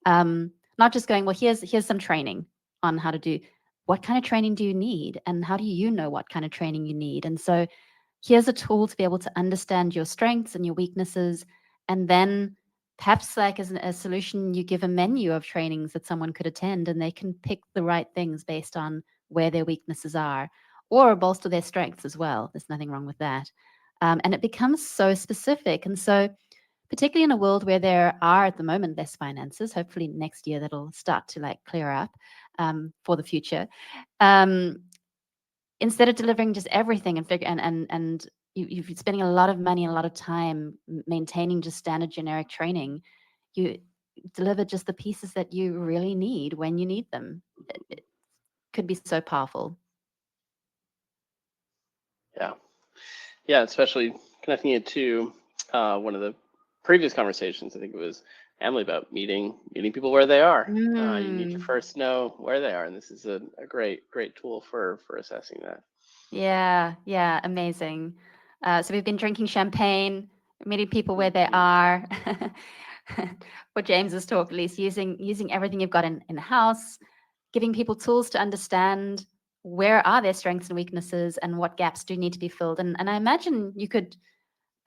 not just going, well, here's some training on how to do, what kind of training do you need, and how do you know what kind of training you need? And so here's a tool to be able to understand your strengths and your weaknesses, and then perhaps like as a solution, you give a menu of trainings that someone could attend, and they can pick the right things based on where their weaknesses are, or bolster their strengths as well. There's nothing wrong with that. And it becomes so specific. And so particularly in a world where there are at the moment less finances, hopefully next year that'll start to like clear up for the future. Instead of delivering just everything and you're spending a lot of money and a lot of time maintaining just standard generic training, you deliver just the pieces that you really need when you need them. It could be so powerful. Yeah, especially connecting it to one of the previous conversations. I think it was Emily about meeting people where they are. You need to first know where they are, and this is a great tool for assessing that. Yeah, amazing. So we've been drinking champagne, meeting people where they are. For James's talk, at least using everything you've got in the house, giving people tools to understand where are their strengths and weaknesses and what gaps do need to be filled. And I imagine you could,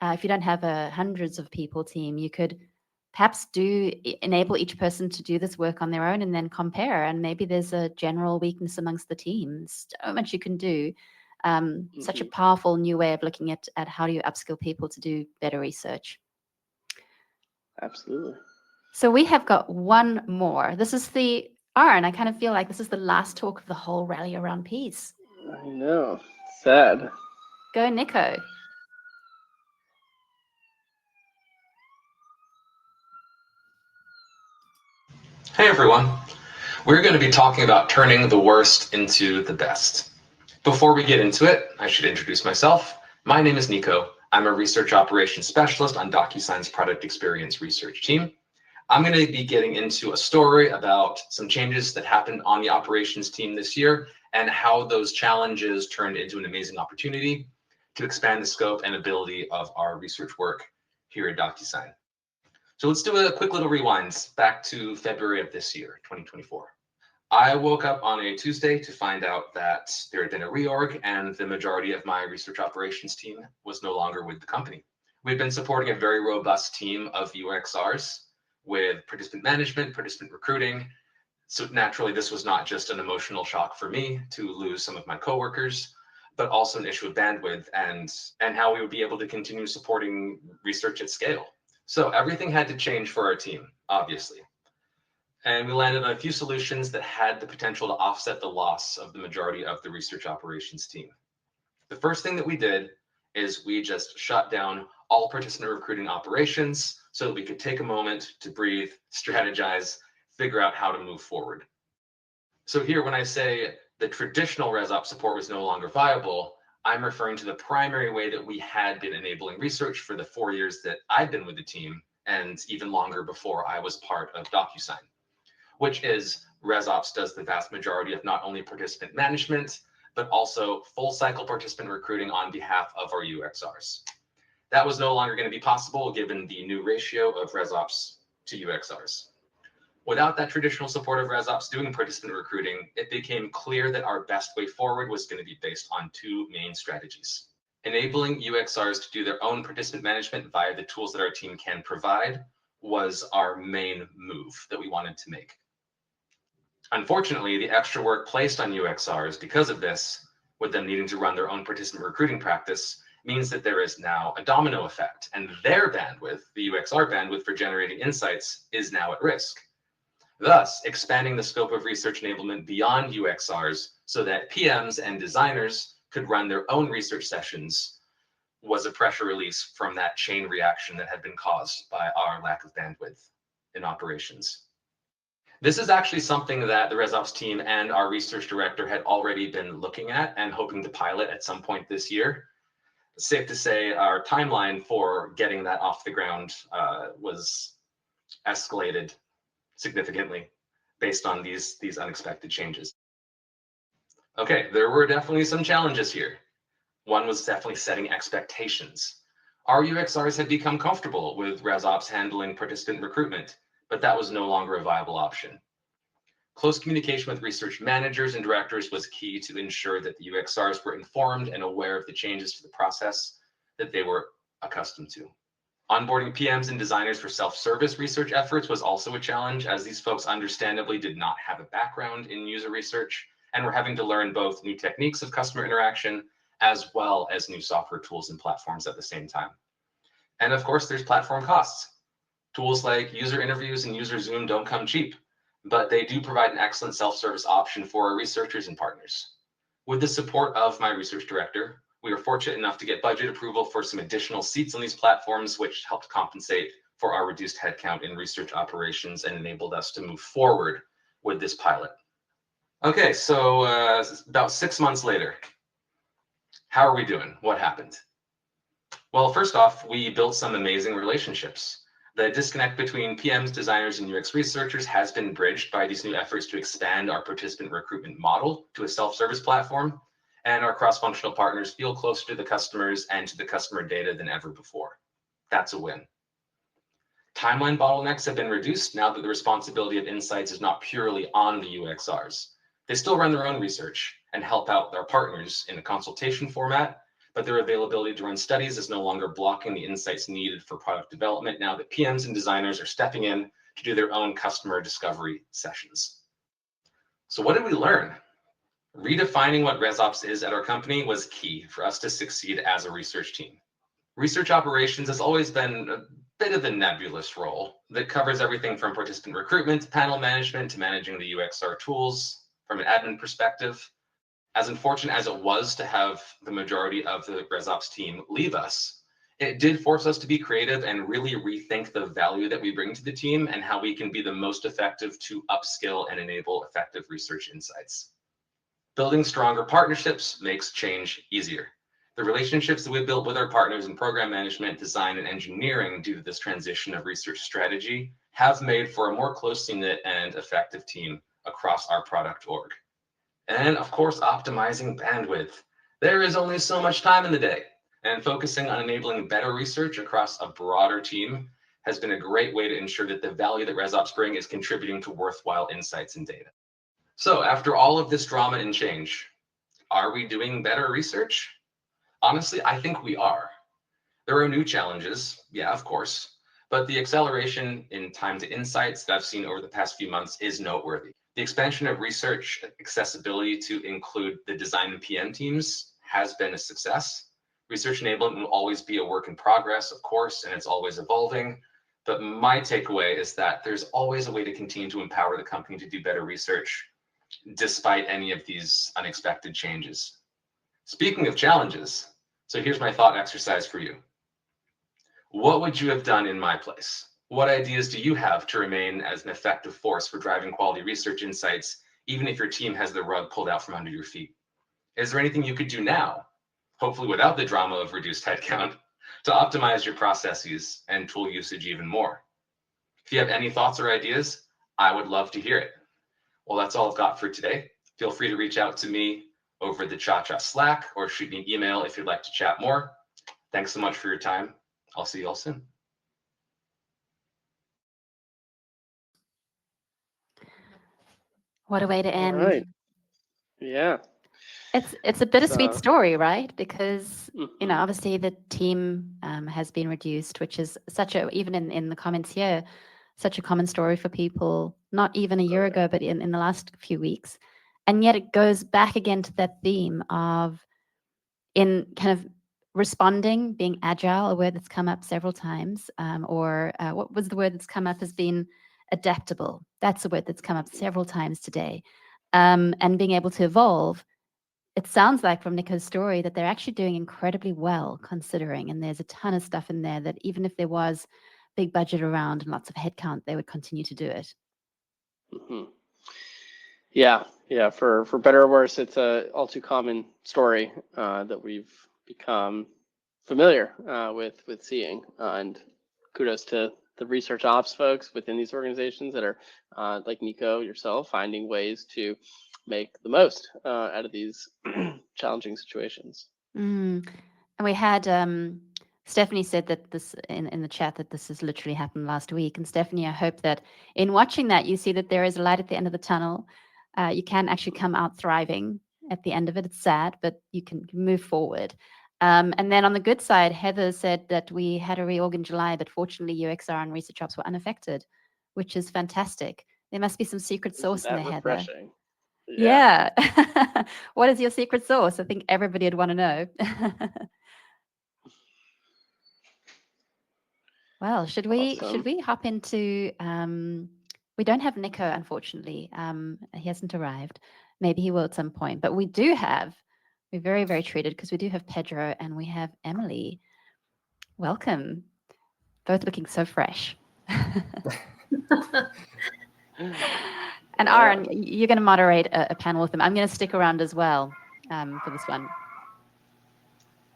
if you don't have a hundreds of people team, you could perhaps enable each person to do this work on their own and then compare. And maybe there's a general weakness amongst the teams. So much you can do. Such a powerful new way of looking at how do you upskill people to do better research. Absolutely. So we have got one more. This is Aaron, I kind of feel like this is the last talk of the whole rally around peace. I know. Sad. Go, Nico. Hey everyone. We're going to be talking about turning the worst into the best. Before we get into it, I should introduce myself. My name is Nico. I'm a research operations specialist on DocuSign's product experience research team. I'm going to be getting into a story about some changes that happened on the operations team this year and how those challenges turned into an amazing opportunity to expand the scope and ability of our research work here at DocuSign. So let's do a quick little rewind back to February of this year, 2024. I woke up on a Tuesday to find out that there had been a reorg and the majority of my research operations team was no longer with the company. We've been supporting a very robust team of UXRs with participant management, participant recruiting. So naturally, this was not just an emotional shock for me to lose some of my coworkers, but also an issue of bandwidth and how we would be able to continue supporting research at scale. So everything had to change for our team, obviously. And we landed on a few solutions that had the potential to offset the loss of the majority of the research operations team. The first thing that we did is we just shut down all participant recruiting operations so that we could take a moment to breathe, strategize, figure out how to move forward. So here, when I say the traditional ResOps support was no longer viable, I'm referring to the primary way that we had been enabling research for the 4 years that I've been with the team and even longer before I was part of DocuSign. which is ResOps does the vast majority of not only participant management, but also full cycle participant recruiting on behalf of our UXRs. That was no longer going to be possible given the new ratio of ResOps to UXRs. Without that traditional support of ResOps doing participant recruiting, it became clear that our best way forward was going to be based on two main strategies. Enabling UXRs to do their own participant management via the tools that our team can provide was our main move that we wanted to make. Unfortunately, the extra work placed on UXRs because of this, with them needing to run their own participant recruiting practice, means that there is now a domino effect, and their bandwidth, the UXR bandwidth for generating insights, is now at risk. Thus, expanding the scope of research enablement beyond UXRs so that PMs and designers could run their own research sessions was a pressure release from that chain reaction that had been caused by our lack of bandwidth in operations. This is actually something that the ResOps team and our research director had already been looking at and hoping to pilot at some point this year. Safe to say our timeline for getting that off the ground was escalated significantly based on these unexpected changes. Okay, there were definitely some challenges here. One was definitely setting expectations. Our UXRs had become comfortable with ResOps handling participant recruitment, but that was no longer a viable option. Close communication with research managers and directors was key to ensure that the UXRs were informed and aware of the changes to the process that they were accustomed to. Onboarding PMs and designers for self-service research efforts was also a challenge, as these folks understandably did not have a background in user research and were having to learn both new techniques of customer interaction as well as new software tools and platforms at the same time. And of course, there's platform costs. Tools like user interviews and user Zoom don't come cheap, but they do provide an excellent self-service option for our researchers and partners. With the support of my research director, we were fortunate enough to get budget approval for some additional seats on these platforms, which helped compensate for our reduced headcount in research operations and enabled us to move forward with this pilot. Okay, so about 6 months later, how are we doing? What happened? Well, first off, we built some amazing relationships. The disconnect between PMs, designers, and UX researchers has been bridged by these new efforts to expand our participant recruitment model to a self-service platform, and our cross-functional partners feel closer to the customers and to the customer data than ever before. That's a win. Timeline bottlenecks have been reduced now that the responsibility of insights is not purely on the UXRs. They still run their own research and help out their partners in a consultation format, but their availability to run studies is no longer blocking the insights needed for product development now that PMs and designers are stepping in to do their own customer discovery sessions. So what did we learn? Redefining what ResOps is at our company was key for us to succeed as a research team. Research operations has always been a bit of a nebulous role that covers everything from participant recruitment to panel management to managing the UXR tools from an admin perspective. As unfortunate as it was to have the majority of the ResOps team leave us, it did force us to be creative and really rethink the value that we bring to the team and how we can be the most effective to upskill and enable effective research insights. Building stronger partnerships makes change easier. The relationships that we've built with our partners in program management, design, and engineering due to this transition of research strategy have made for a more closely knit and effective team across our product org. And of course, optimizing bandwidth. There is only so much time in the day, and focusing on enabling better research across a broader team has been a great way to ensure that the value that ResOps bring is contributing to worthwhile insights and data. So after all of this drama and change, are we doing better research? Honestly, I think we are. There are new challenges, yeah, of course, but the acceleration in time to insights that I've seen over the past few months is noteworthy. The expansion of research accessibility to include the design and PM teams has been a success. Research enablement will always be a work in progress, of course, and it's always evolving. But my takeaway is that there's always a way to continue to empower the company to do better research, despite any of these unexpected changes. Speaking of challenges, so here's my thought exercise for you. What would you have done in my place? What ideas do you have to remain as an effective force for driving quality research insights, even if your team has the rug pulled out from under your feet? Is there anything you could do now, hopefully without the drama of reduced headcount, to optimize your processes and tool usage even more? If you have any thoughts or ideas, I would love to hear it. Well, that's all I've got for today. Feel free to reach out to me over the Cha-Cha Slack or shoot me an email if you'd like to chat more. Thanks so much for your time. I'll see you all soon. What a way to All end. right. Yeah. It's a bittersweet So, story, right? Because you know, mhm. obviously the team has been reduced, which is such a, even in the comments here, such a common story for people, not even a year ago, but in the last few weeks. And yet it goes back again to that theme of in kind of responding, being agile, a word that's come up several times, or what was the word that's come up has been adaptable. That's a word that's come up several times today. And being able to evolve. It sounds like from Nico's story that they're actually doing incredibly well considering, and there's a ton of stuff in there that even if there was big budget around and lots of headcount, they would continue to do it. Mhm. Yeah, yeah. For better or worse, it's a all too common story that we've become familiar with seeing. And kudos to the research ops folks within these organizations that are like Nico, yourself, finding ways to make the most out of these challenging situations. And we had Stephanie said that this in the chat that this has literally happened last week. And Stephanie, I hope that in watching that, you see that there is a light at the end of the tunnel. You can actually come out thriving at the end of it. It's sad, but you can move forward. And then on the good side, Heather said that we had a reorg in July, but fortunately UXR and ResearchOps were unaffected, which is fantastic. There must be some secret sauce Isn't in that there, Heather. refreshing? Yeah. What is your secret sauce? I think everybody would want to know. Well, should Awesome. we hop into we don't have Nico, unfortunately. He hasn't arrived. Maybe he will at some point, but we do have, we're very, very treated because we do have Pedro and we have Emily. Welcome. Both looking so fresh. And Yeah. Aaron, you're going to moderate a panel with them. I'm going to stick around as well for this one.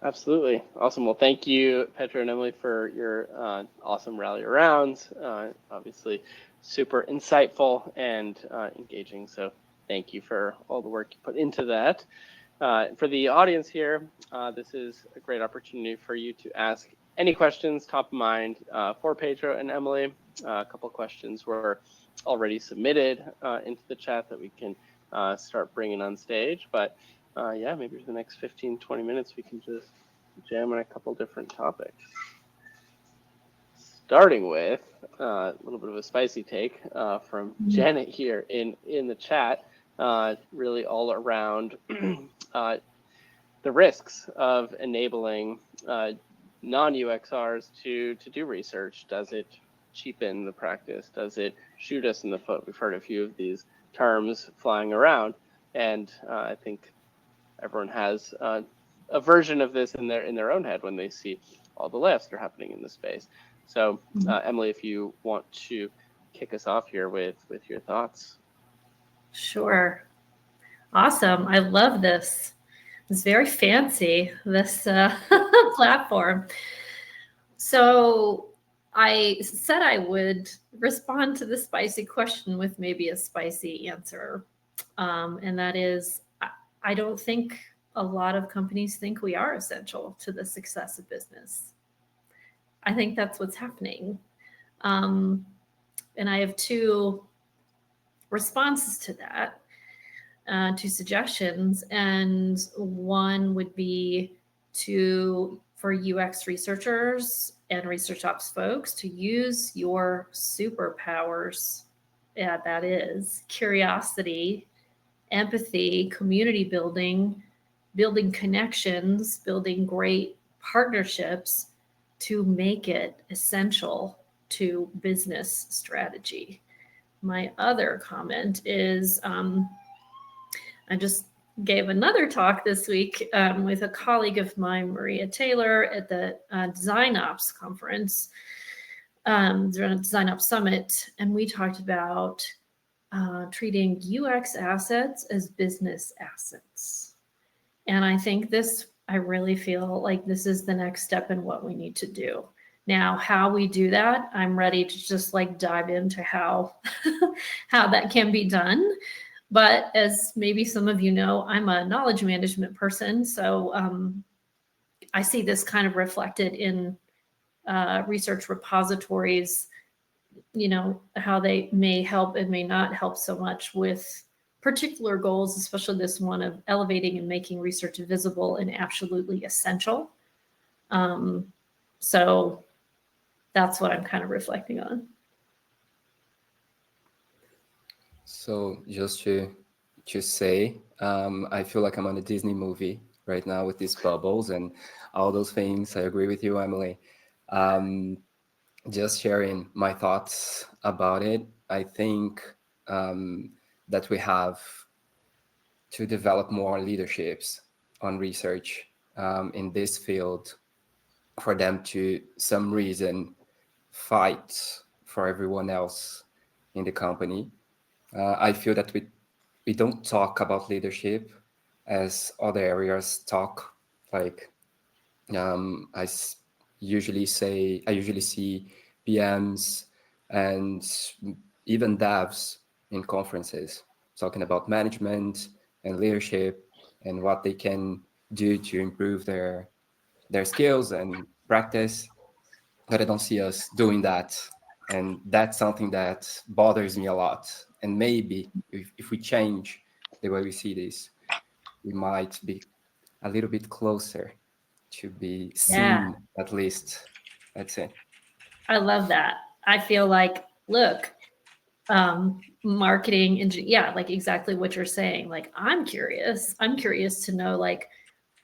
Absolutely. Awesome. Well, thank you, Petra and Emily, for your awesome rally arounds. Obviously, super insightful and engaging. So thank you for all the work you put into that. For the audience here, this is a great opportunity for you to ask any questions top of mind for Pedro and Emily. A couple questions were already submitted into the chat that we can start bringing on stage. But yeah, maybe for the next 15, 20 minutes, we can just jam on a couple different topics. Starting with a little bit of a spicy take from Janet here in the chat, really all around the risks of enabling non-UXRs to do research. Does it cheapen the practice? Does it shoot us in the foot? We've heard a few of these terms flying around, and I think everyone has a version of this in their own head when they see all the layoffs that are happening in the space. So, Emily, if you want to kick us off here with your thoughts. Sure. Awesome. I love this. It's very fancy, this platform. So I said I would respond to the spicy question with maybe a spicy answer. And that is, I don't think a lot of companies think we are essential to the success of business. I think that's what's happening. And I have two responses to that. Two suggestions, and one would be for UX researchers and research ops folks to use your superpowers. Yeah, that is curiosity, empathy, community building, building connections, building great partnerships to make it essential to business strategy. My other comment is, I just gave another talk this week with a colleague of mine, Maria Taylor, at the Design Ops conference, Design Ops Summit, and we talked about treating UX assets as business assets. And I think I really feel like this is the next step in what we need to do. Now, how we do that, I'm ready to just like dive into how how that can be done. But as maybe some of you know, I'm a knowledge management person, so I see this kind of reflected in research repositories, you know, how they may help and may not help so much with particular goals, especially this one of elevating and making research visible and absolutely essential. So that's what I'm kind of reflecting on. So just to say, I feel like I'm on a Disney movie right now with these bubbles and all those things. I agree with you, Emily. Just sharing my thoughts about it. I think that we have to develop more leaderships on research in this field for them to some reason fight for everyone else in the company. I feel that we don't talk about leadership as other areas talk. Like usually see PMs and even devs in conferences talking about management and leadership and what they can do to improve their skills and practice. But I don't see us doing that. And that's something that bothers me a lot. And maybe if we change the way we see this, we might be a little bit closer to be seen, at least. That's it. I love that. I feel like, look, marketing and yeah, like exactly what you're saying. Like, I'm curious to know, like,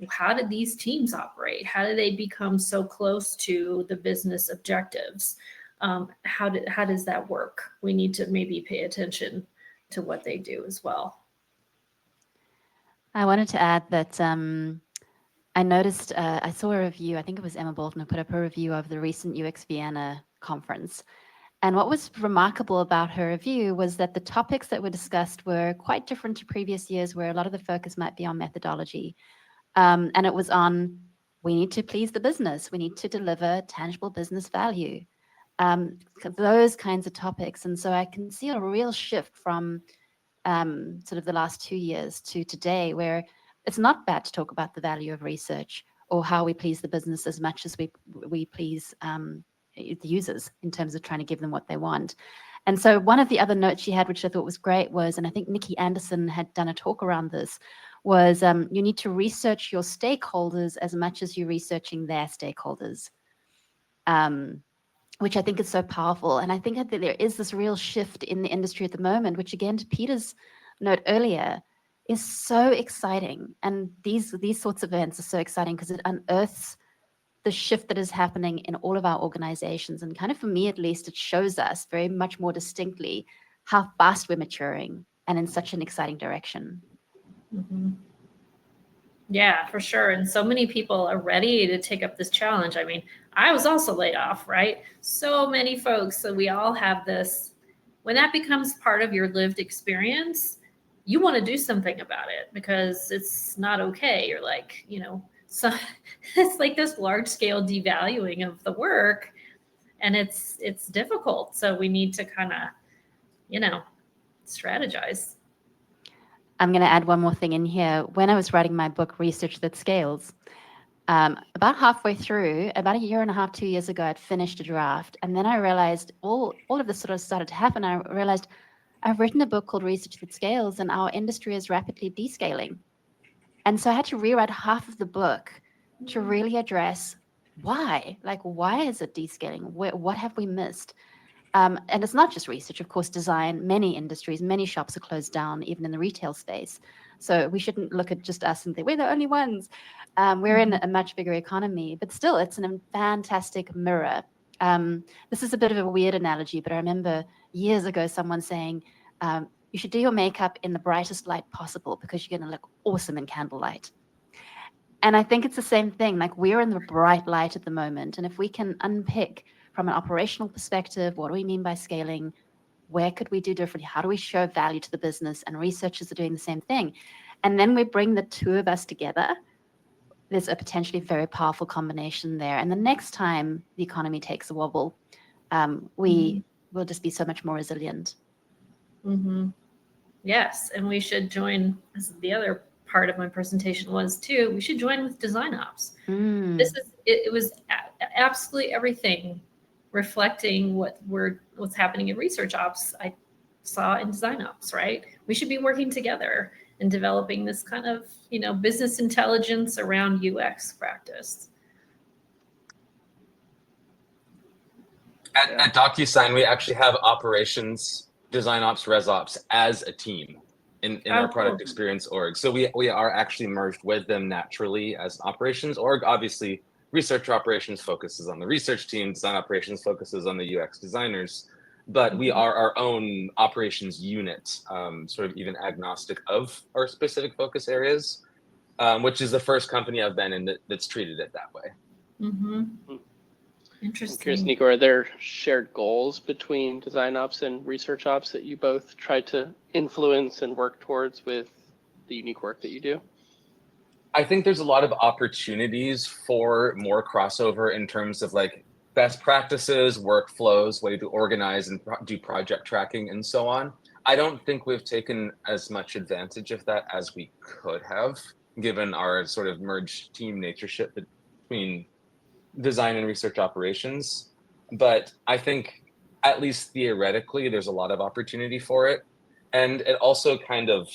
how did these teams operate? How do they become so close to the business objectives? How does that work? We need to maybe pay attention to what they do as well. I wanted to add that I noticed, I saw a review, I think it was Emma Bolton who put up a review of the recent UX Vienna conference. And what was remarkable about her review was that the topics that were discussed were quite different to previous years, where a lot of the focus might be on methodology. And it was on, we need to please the business. We need to deliver tangible business value. Those kinds of topics. And so I can see a real shift from sort of the last 2 years to today, where it's not bad to talk about the value of research or how we please the business as much as we please the users in terms of trying to give them what they want. And so one of the other notes she had, which I thought was great, was, and I think Nikki Anderson had done a talk around this, was you need to research your stakeholders as much as you're researching their stakeholders, which I think is so powerful. And I think that there is this real shift in the industry at the moment, which again, to Peter's note earlier, is so exciting. And these sorts of events are so exciting because it unearths the shift that is happening in all of our organizations. And kind of, for me at least, it shows us very much more distinctly how fast we're maturing and in such an exciting direction. Mm-hmm. Yeah, for sure. And so many people are ready to take up this challenge. I mean, I was also laid off, right? So many folks. So we all have this. When that becomes part of your lived experience, you want to do something about it because it's not okay. You're like, you know, so it's like this large scale devaluing of the work, and it's difficult. So we need to kind of, you know, strategize. I'm going to add one more thing in here. When I was writing my book, Research That Scales, about halfway through, about 1.5 years, 2 years ago, I'd finished a draft. And then I realized all of this sort of started to happen. I realized I've written a book called Research That Scales, and our industry is rapidly descaling. And so I had to rewrite half of the book to really address why. Like, why is it descaling? What have we missed? And it's not just research, of course, design. Many industries, many shops are closed down, even in the retail space. So we shouldn't look at just us and think we're the only ones. We're in a much bigger economy, but still, it's a fantastic mirror. This is a bit of a weird analogy, but I remember years ago someone saying, you should do your makeup in the brightest light possible because you're going to look awesome in candlelight. And I think it's the same thing. Like, we're in the bright light at the moment. And if we can unpick from an operational perspective, what do we mean by scaling? Where could we do differently? How do we show value to the business? And researchers are doing the same thing. And then we bring the two of us together. there's a potentially very powerful combination there. And the next time the economy takes a wobble, we will just be so much more resilient. Mm-hmm. Yes, and we should join, as the other part of my presentation was too, we should join with design ops. It was absolutely everything reflecting what's happening in research ops I saw in design ops, right? We should be working together and developing this kind of, business intelligence around UX practice. At DocuSign, we actually have operations, design ops, res ops as a team in our product experience org. So we are actually merged with them naturally as an operations org. Obviously, research operations focuses on the research team, design operations focuses on the UX designers, but we are our own operations unit, sort of even agnostic of our specific focus areas, which is the first company I've been in that's treated it that way. Mm-hmm. Interesting. I'm curious, Nico, are there shared goals between design ops and research ops that you both try to influence and work towards with the unique work that you do? I think there's a lot of opportunities for more crossover in terms of like best practices, workflows, way to organize and do project tracking and so on. I don't think we've taken as much advantage of that as we could have, given our sort of merged team natureship between design and research operations. But I think at least theoretically, there's a lot of opportunity for it. And it also kind of,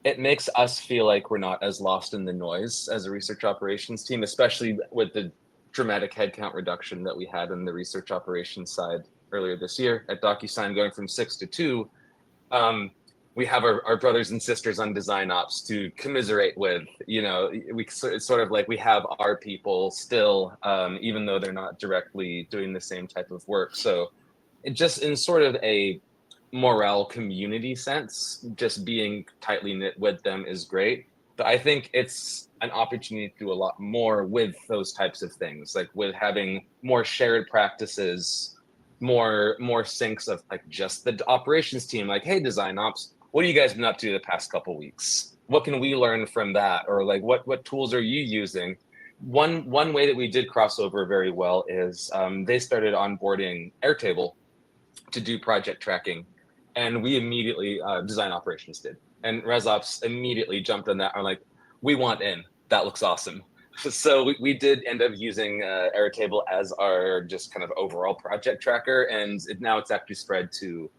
it makes us feel like we're not as lost in the noise as a research operations team, especially with the dramatic headcount reduction that we had in the research operations side earlier this year at DocuSign, going from 6 to 2. We have our brothers and sisters on design ops to commiserate with. It's sort of like we have our people still, even though they're not directly doing the same type of work. So it just in sort of a morale community sense, just being tightly knit with them is great. But I think it's an opportunity to do a lot more with those types of things, like with having more shared practices, more syncs of like just the operations team, like, hey, design ops, what have you guys been up to the past couple weeks? What can we learn from that? Or like, what tools are you using? One way that we did cross over very well is they started onboarding Airtable to do project tracking. And we immediately, design operations did. And ResOps immediately jumped on that. I'm like, we want in. That looks awesome. So we did end up using Airtable as our just kind of overall project tracker. And now it's actually spread to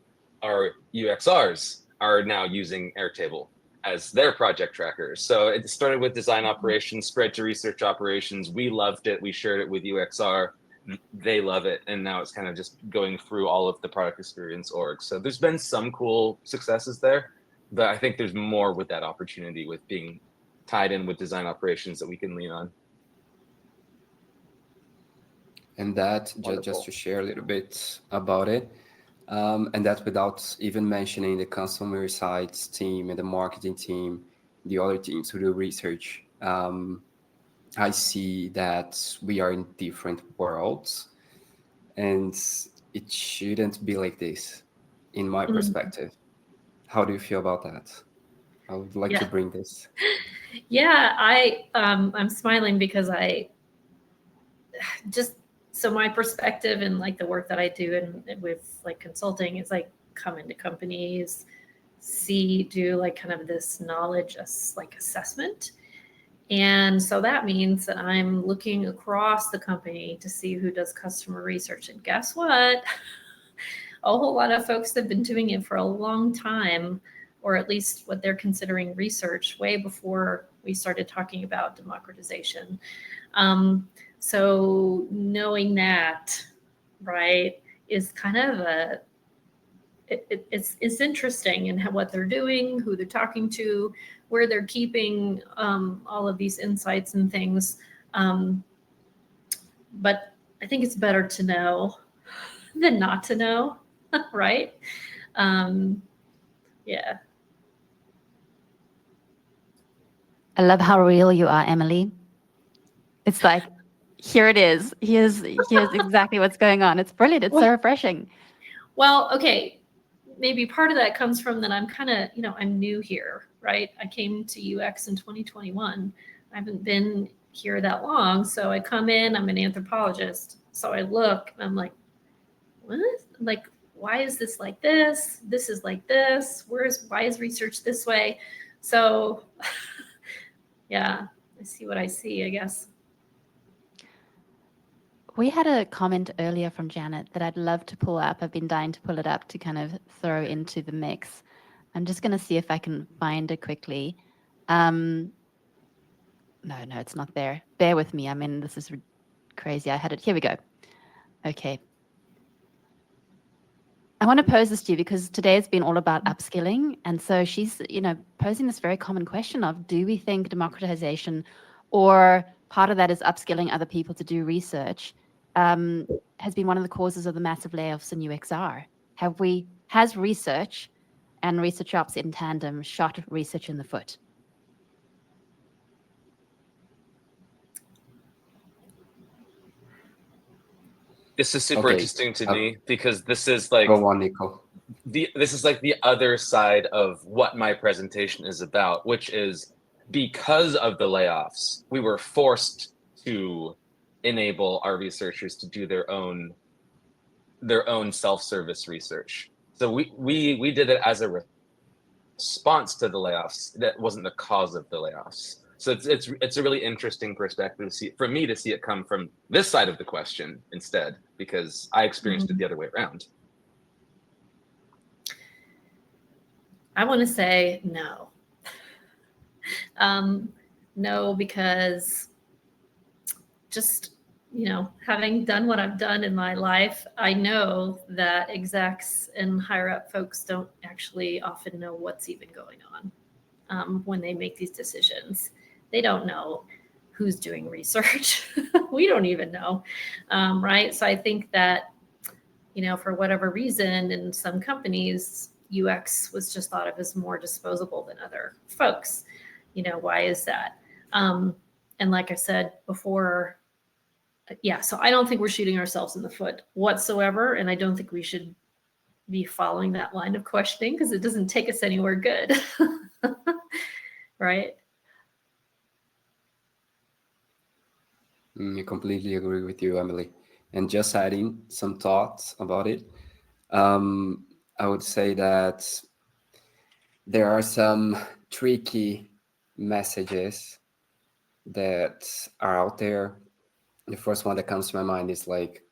our UXRs are now using Airtable as their project tracker. So it started with design operations, spread to research operations. We loved it. We shared it with UXR. They love it. And now it's kind of just going through all of the product experience orgs. So there's been some cool successes there, but I think there's more with that opportunity with being tied in with design operations that we can lean on. And that, just to share a little bit about it, and that without even mentioning the consumer sides team and the marketing team, the other teams who do research, I see that we are in different worlds, and it shouldn't be like this, in my perspective. How do you feel about that? I would like to bring this. Yeah, I'm smiling because so my perspective and like the work that I do and with like consulting is like come into companies, do like kind of this knowledge like assessment. And so that means that I'm looking across the company to see who does customer research. And guess what? A whole lot of folks have been doing it for a long time, or at least what they're considering research way before we started talking about democratization. So knowing that, right, is kind of it's interesting in what they're doing, who they're talking to, where they're keeping all of these insights and things. But I think it's better to know than not to know, right? Yeah. I love how real you are, Emily. It's like, here it is. Here's exactly what's going on. It's brilliant. It's so refreshing. Well, okay. Maybe part of that comes from that I'm kind of, I'm new here, right? I came to UX in 2021. I haven't been here that long. So I come in, I'm an anthropologist. So I look and I'm like, what? Like, why is this like this? This is like this. Why is research this way? So yeah, I see what I see, I guess. We had a comment earlier from Janet that I'd love to pull up. I've been dying to pull it up to kind of throw into the mix. I'm just going to see if I can find it quickly. No, it's not there. Bear with me. I mean, this is crazy. I had it. Here we go. Okay. I want to pose this to you because today has been all about upskilling. And so she's, posing this very common question of, do we think democratization, or part of that is upskilling other people to do research, has been one of the causes of the massive layoffs in UXR? Has research and ResearchOps in tandem shot research in the foot? This is super Okay. interesting to me because this is like Go on, Nico. this is like the other side of what my presentation is about, which is because of the layoffs, we were forced to enable our researchers to do their own self-service research. So we did it as a response to the layoffs. That wasn't the cause of the layoffs. So it's a really interesting perspective to see, for me to see it come from this side of the question instead, because I experienced it the other way around. I want to say no. No, because just, having done what I've done in my life, I know that execs and higher up folks don't actually often know what's even going on when they make these decisions. They don't know who's doing research. We don't even know, right? So I think that, for whatever reason, in some companies, UX was just thought of as more disposable than other folks. Why is that? And like I said before, so I don't think we're shooting ourselves in the foot whatsoever. And I don't think we should be following that line of questioning because it doesn't take us anywhere good. Right? I completely agree with you, Emily. And just adding some thoughts about it, I would say that there are some tricky messages that are out there. The first one that comes to my mind is like,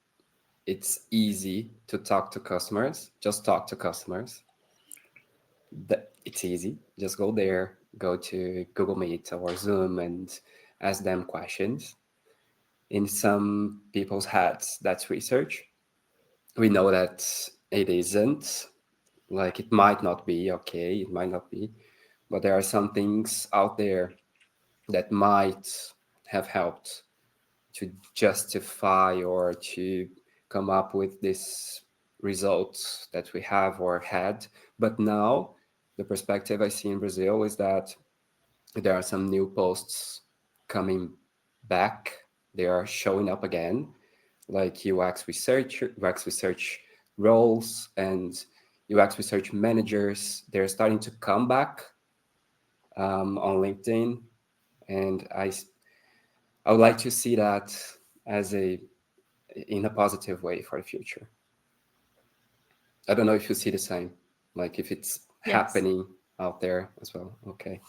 it's easy to talk to customers. Just talk to customers. It's easy. Just go there, go to Google Meet or Zoom and ask them questions. In some people's heads, that's research. We know that it isn't. Like, it might not be, okay, it might not be. But there are some things out there that might have helped to justify or to come up with this results that we have or had. But now the perspective I see in Brazil is that there are some new posts coming back. They are showing up again, like UX research roles and UX research managers. They're starting to come back on LinkedIn, and I would like to see that as in a positive way for the future. I don't know if you see the same, like if it's happening out there as well. Okay.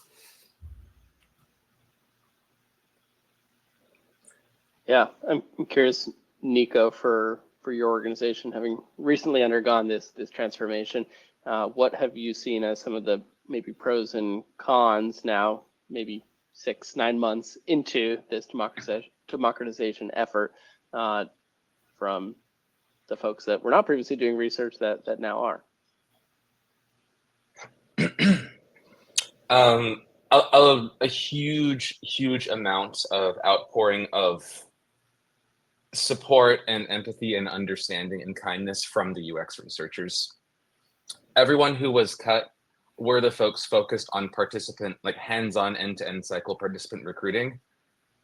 Yeah, I'm curious, Nico, for your organization, having recently undergone this transformation, what have you seen as some of the maybe pros and cons now, maybe 6-9 months into this democratization effort from the folks that were not previously doing research that now are? A huge amount of outpouring of support and empathy and understanding and kindness from the UX researchers. Everyone who was cut were the folks focused on participant, like hands-on end-to-end cycle participant recruiting.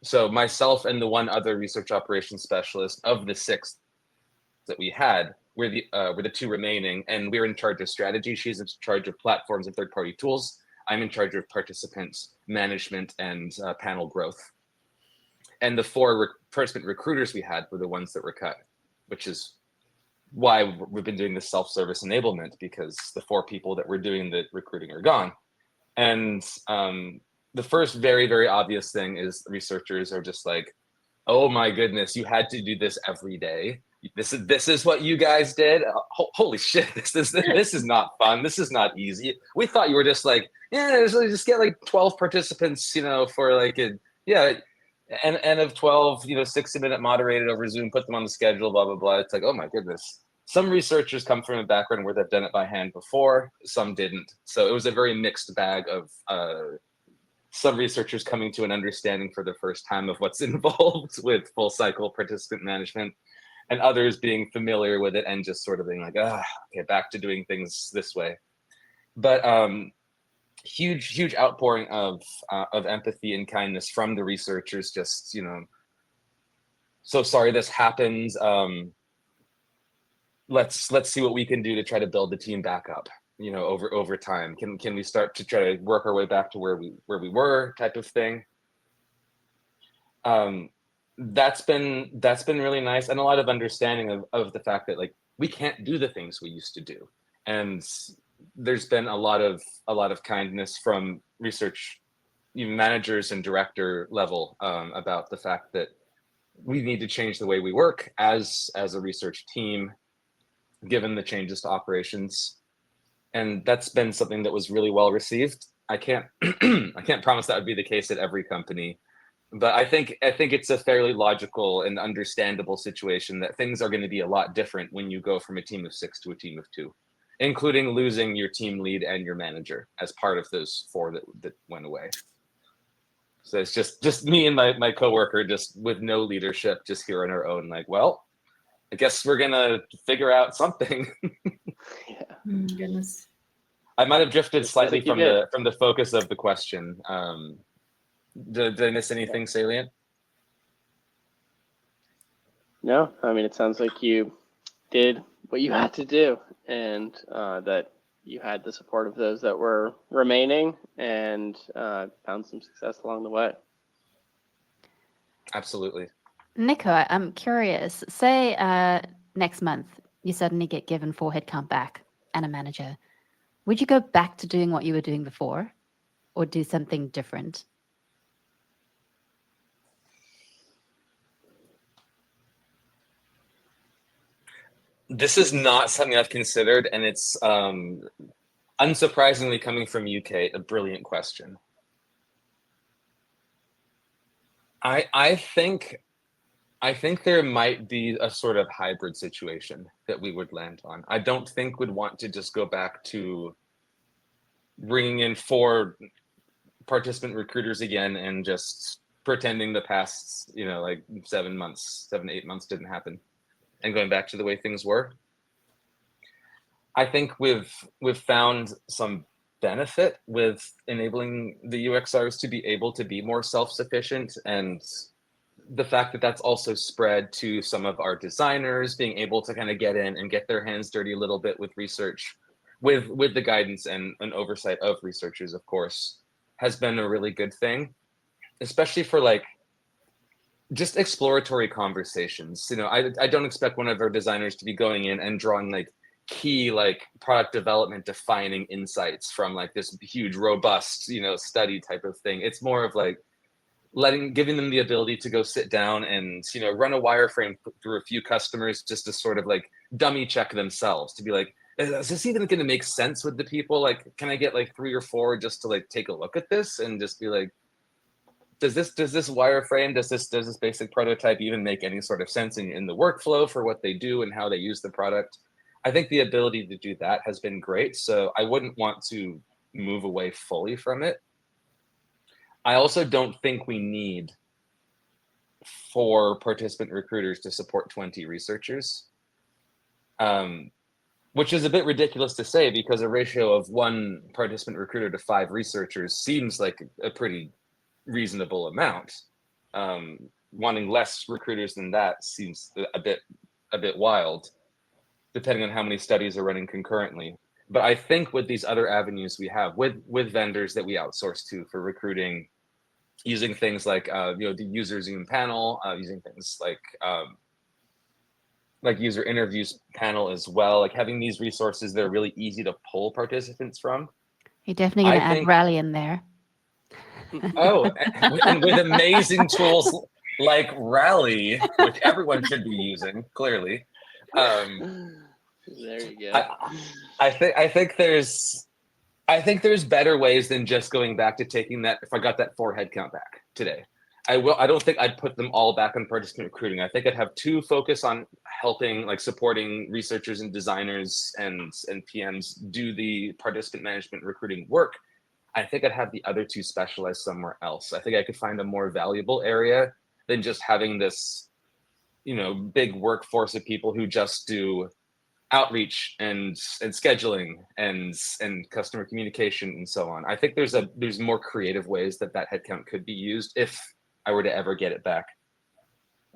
So myself and the one other research operations specialist of the 6 that we had were the 2 remaining, and we're in charge of strategy. She's in charge of platforms and third-party tools. I'm in charge of participant management and panel growth. And the 4 participant recruiters we had were the ones that were cut, which is why we've been doing this self-service enablement, because the 4 people that were doing the recruiting are gone. And the first very, very obvious thing is researchers are just like, oh my goodness, you had to do this every day. This is what you guys did. Holy shit, this is not fun. This is not easy. We thought you were just like, yeah, just get like 12 participants, for like a, yeah, and of 12, 60-minute moderated over Zoom, put them on the schedule, blah, blah, blah. It's like, oh my goodness. Some researchers come from a background where they've done it by hand before, some didn't. So it was a very mixed bag of some researchers coming to an understanding for the first time of what's involved with full cycle participant management, and others being familiar with it and just sort of being like, okay, back to doing things this way. But huge outpouring of empathy and kindness from the researchers. Just, so sorry this happens. Let's see what we can do to try to build the team back up. Over time, can we start to try to work our way back to where we were, type of thing. That's been really nice, and a lot of understanding of the fact that, like, we can't do the things we used to do, and there's been a lot of kindness from research managers and director level about the fact that we need to change the way we work as a research team, given the changes to operations. And that's been something that was really well received. I can't promise that would be the case at every company, but I think it's a fairly logical and understandable situation that things are going to be a lot different when you go from a team of 6 to a team of 2, including losing your team lead and your manager as part of those 4 that went away. So it's just me and my coworker, just with no leadership, just here on our own, like, well, I guess we're gonna figure out something. Yeah. Goodness. I might have drifted Just slightly like you from the focus of the question. Did I miss anything salient? No, I mean, it sounds like you did what you had to do, and that you had the support of those that were remaining, and found some success along the way. Absolutely. Nico, I'm curious. Say next month you suddenly get given 4 headcount back and a manager. Would you go back to doing what you were doing before, or do something different? This is not something I've considered, and it's unsurprisingly coming from UK, a brilliant question. I think there might be a sort of hybrid situation that we would land on. I don't think we'd want to just go back to bringing in 4 participant recruiters again and just pretending the past, like 7 to 8 months didn't happen, and going back to the way things were. I think we've found some benefit with enabling the UXRs to be able to be more self-sufficient, and the fact that that's also spread to some of our designers being able to kind of get in and get their hands dirty a little bit with research, with the guidance and oversight of researchers, of course, has been a really good thing, especially for like just exploratory conversations. I don't expect one of our designers to be going in and drawing like key like product development defining insights from like this huge robust study type of thing. It's more of like giving them the ability to go sit down and run a wireframe through a few customers just to sort of like dummy check themselves, to be like, is this even going to make sense with the people? Like, can I get like 3 or 4 just to like take a look at this and just be like, does this wireframe, does this basic prototype even make any sort of sense in the workflow for what they do and how they use the product? I think the ability to do that has been great. So I wouldn't want to move away fully from it. I also don't think we need 4 participant recruiters to support 20 researchers, which is a bit ridiculous to say because a ratio of 1 participant recruiter to 5 researchers seems like a pretty reasonable amount. Wanting less recruiters than that seems a bit wild, depending on how many studies are running concurrently. But I think with these other avenues we have, with vendors that we outsource to for recruiting, using things like the user Zoom panel, using things like user interviews panel as well, like having these resources that are really easy to pull participants from. You're definitely going I to add think- Rally in there. Oh, and with amazing tools like Rally, which everyone should be using, clearly. There you go. I think there's better ways than just going back to taking that. If I got that 4 head count back today, I don't think I'd put them all back on participant recruiting. I think I'd have 2 focus on helping, like supporting researchers and designers and PMs do the participant management recruiting work. I think I'd have the other 2 specialized somewhere else. I think I could find a more valuable area than just having this, big workforce of people who just do outreach and scheduling and customer communication and so on. I think there's more creative ways that headcount could be used if I were to ever get it back.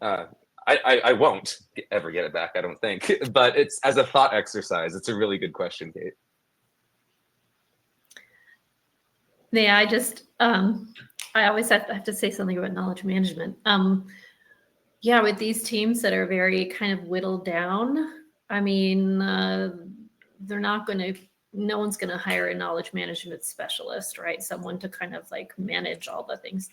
I won't ever get it back, I don't think, but it's as a thought exercise. It's a really good question, Kate. Yeah, I always have to say something about knowledge management. Yeah, with these teams that are very kind of whittled down, I mean, no one's going to hire a knowledge management specialist, right? Someone to kind of like manage all the things.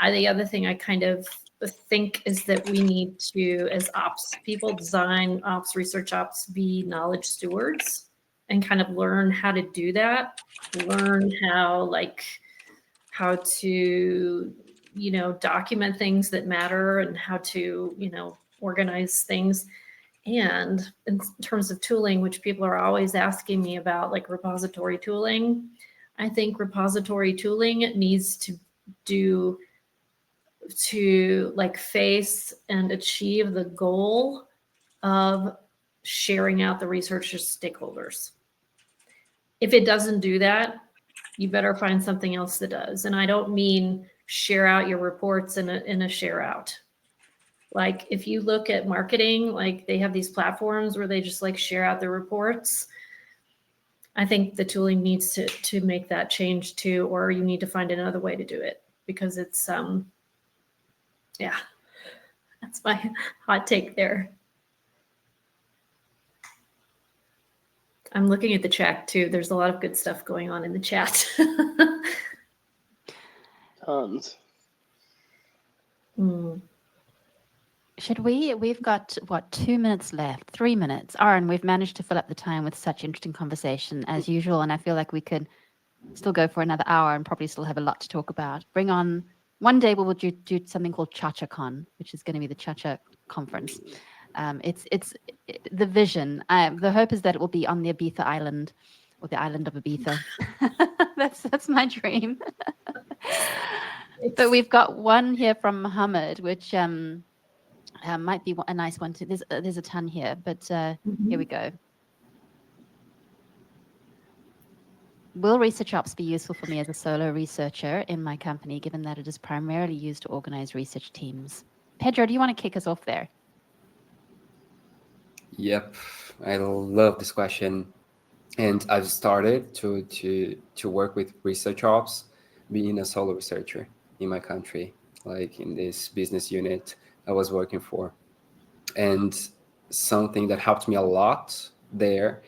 The other thing I kind of think is that we need to, as ops people, design ops, research ops, be knowledge stewards and kind of learn how to do that. Learn how to, document things that matter and how to, organize things. And in terms of tooling, which people are always asking me about, like repository tooling, I think repository tooling needs to face and achieve the goal of sharing out the researchers' stakeholders. If it doesn't do that, you better find something else that does. And I don't mean share out your reports in a share out. Like if you look at marketing, like they have these platforms where they just like share out their reports. I think the tooling needs to make that change too, or you need to find another way to do it because it's, yeah, that's my hot take there. I'm looking at the chat too. There's a lot of good stuff going on in the chat. Tons. We've got, 2 minutes left, 3 minutes. Aaron, we've managed to fill up the time with such interesting conversation as usual. And I feel like we could still go for another hour and probably still have a lot to talk about. Bring on, one day we'll do something called ChaChaCon, which is going to be the Cha-Cha conference. It's the vision. The hope is that it will be on the Ibiza island, or the island of Ibiza. That's my dream. But we've got one here from Mohammed, which might be a nice one too. There's a ton here, but here we go. Will ResearchOps be useful for me as a solo researcher in my company, given that it is primarily used to organize research teams? Pedro, do you want to kick us off there? Yep, I love this question. And I've started to work with ResearchOps, being a solo researcher in my country, like in this business unit I was working for. And something that helped me a lot there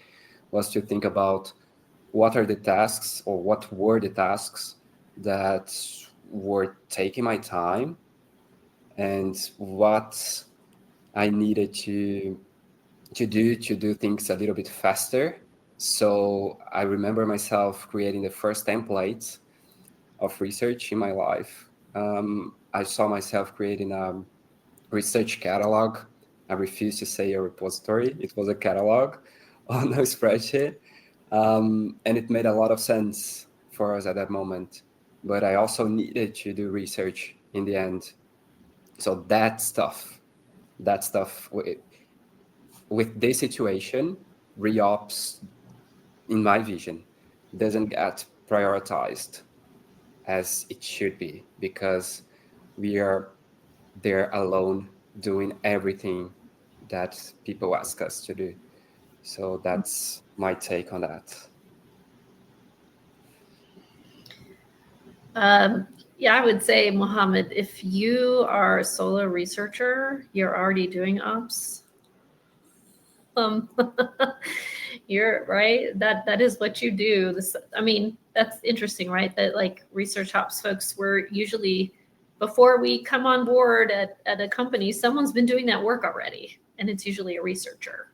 was to think about what are the tasks, or what were the tasks that were taking my time, and what I needed to do things a little bit faster. So I remember myself creating the first template of research in my life. I saw myself creating a research catalog. I refuse to say a repository. It was a catalog on a spreadsheet. And it made a lot of sense for us at that moment. But I also needed to do research in the end. So that stuff, with this situation, ReOps, in my vision, doesn't get prioritized as it should be, because we are there alone doing everything that people ask us to do. So that's my take on that. Yeah, I would say, Mohammed, if you are a solo researcher, you're already doing ops. You're right. That is what you do. This, I mean, that's interesting, right? That like research ops folks were usually, before we come on board at a company, someone's been doing that work already, and it's usually a researcher.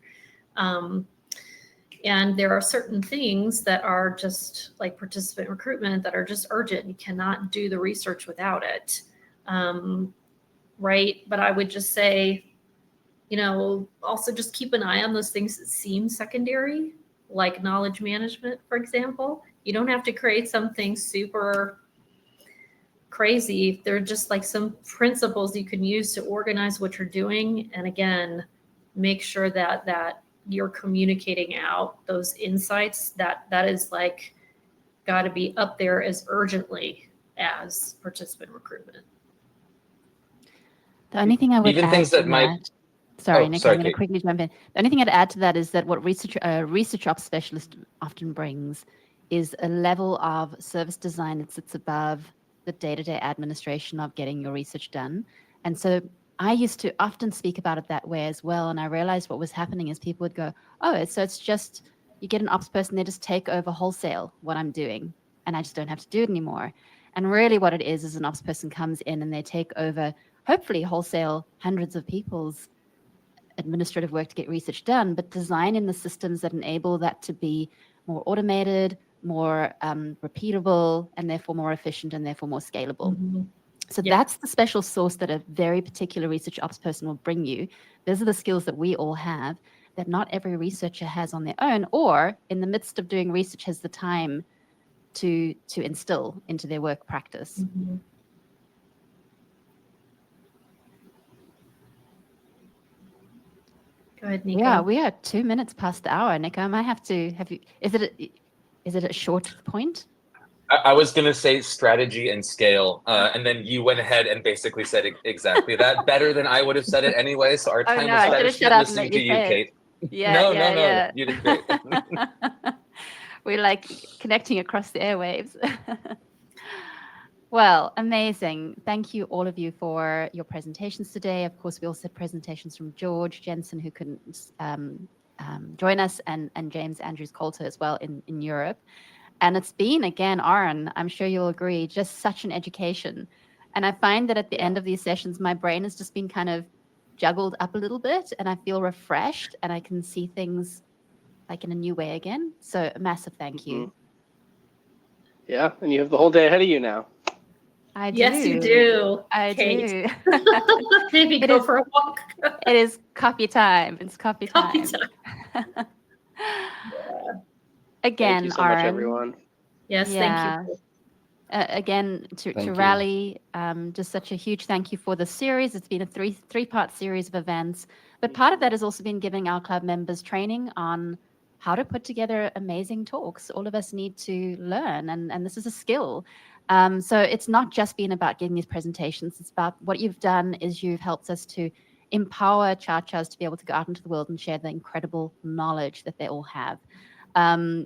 And there are certain things that are just like participant recruitment that are just urgent. You cannot do the research without it. Right. But I would just say, also just keep an eye on those things that seem secondary, like knowledge management, for example. You don't have to create something super crazy. They're just like some principles you can use to organize what you're doing. And again, make sure that you're communicating out those insights that is like got to be up there as urgently as participant recruitment. The only thing I would Even add things to that might. that, sorry, Nick, sorry, I'm going to Kate. quickly jump in. The only thing I'd add to that is that what research ops specialist often brings is a level of service design that sits above the day-to-day administration of getting your research done. And so I used to often speak about it that way as well. And I realized what was happening is people would go, oh, so it's just, you get an ops person, they just take over wholesale what I'm doing, and I just don't have to do it anymore. And really what it is an ops person comes in and they take over, hopefully wholesale, hundreds of people's administrative work to get research done, but design in the systems that enable that to be more automated, more repeatable, and therefore more efficient and therefore more scalable. Mm-hmm. So that's the special sauce that a very particular research ops person will bring you. Those are the skills that we all have that not every researcher has on their own, or in the midst of doing research has the time to instill into their work practice. Mm-hmm. Go ahead, Nico. Yeah, we are 2 minutes past the hour, Nico. I might have to have you. Is it a short point? I was going to say strategy and scale, and then you went ahead and basically said exactly that better than I would have said it anyway. So our time was I should spent have shut up and listening let to you you, say Kate. it. Yeah, No, you did great. We're like connecting across the airwaves. Well, amazing. Thank you, all of you, for your presentations today. Of course, we also had presentations from George Jensen, who couldn't join us, and James Andrews Coulter as well in Europe. And it's been, again, Aaron, I'm sure you'll agree, just such an education. And I find that at the end of these sessions, my brain has just been kind of juggled up a little bit, and I feel refreshed, and I can see things like in a new way again. So a massive thank you. Yeah, and you have the whole day ahead of you now. I do. Yes, you do. I Kate. do. Maybe go for a walk. It is copy time. It's copy time. Again, thank you so much, everyone. Yes, thank you. Again, to Rally, just such a huge thank you for the series. It's been a three-part series of events, but part of that has also been giving our club members training on how to put together amazing talks. All of us need to learn, and this is a skill. So it's not just been about giving these presentations. It's about what you've done is you've helped us to empower Chachas to be able to go out into the world and share the incredible knowledge that they all have.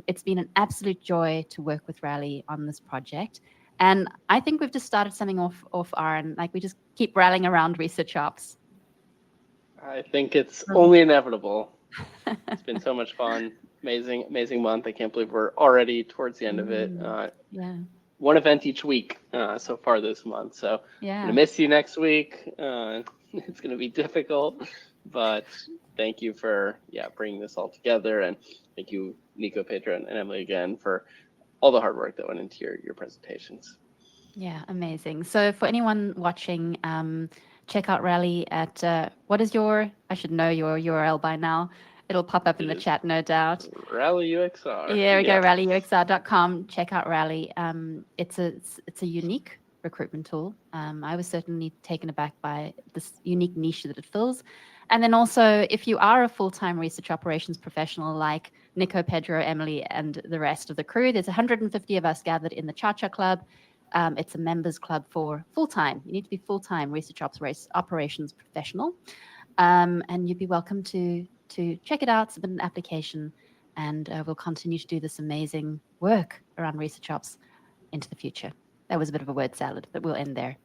It's been an absolute joy to work with Rally on this project. And I think we've just started something off Aaron, like we just keep rallying around ResearchOps. I think it's only inevitable. It's been so much fun. Amazing month. I can't believe we're already towards the end of it. Yeah. One event each week so far this month. So yeah. I'm going to miss you next week. It's going to be difficult, but thank you for bringing this all together. And thank you, Nico, Pedro, and Emily again for all the hard work that went into your presentations. Yeah, amazing. So for anyone watching, check out Rally at, what is I should know your URL by now. It'll pop up in the chat, no doubt. Rally UXR. There we go, rallyuxr.com. Check out Rally. It's a unique recruitment tool. I was certainly taken aback by this unique niche that it fills. And then also, if you are a full-time research operations professional like Nico, Pedro, Emily, and the rest of the crew, there's 150 of us gathered in the Chacha Club. It's a members club for full-time. You need to be full-time research operations professional. And you'd be welcome to to check it out, submit an application, and we'll continue to do this amazing work around ResearchOps into the future. That was a bit of a word salad, but we'll end there.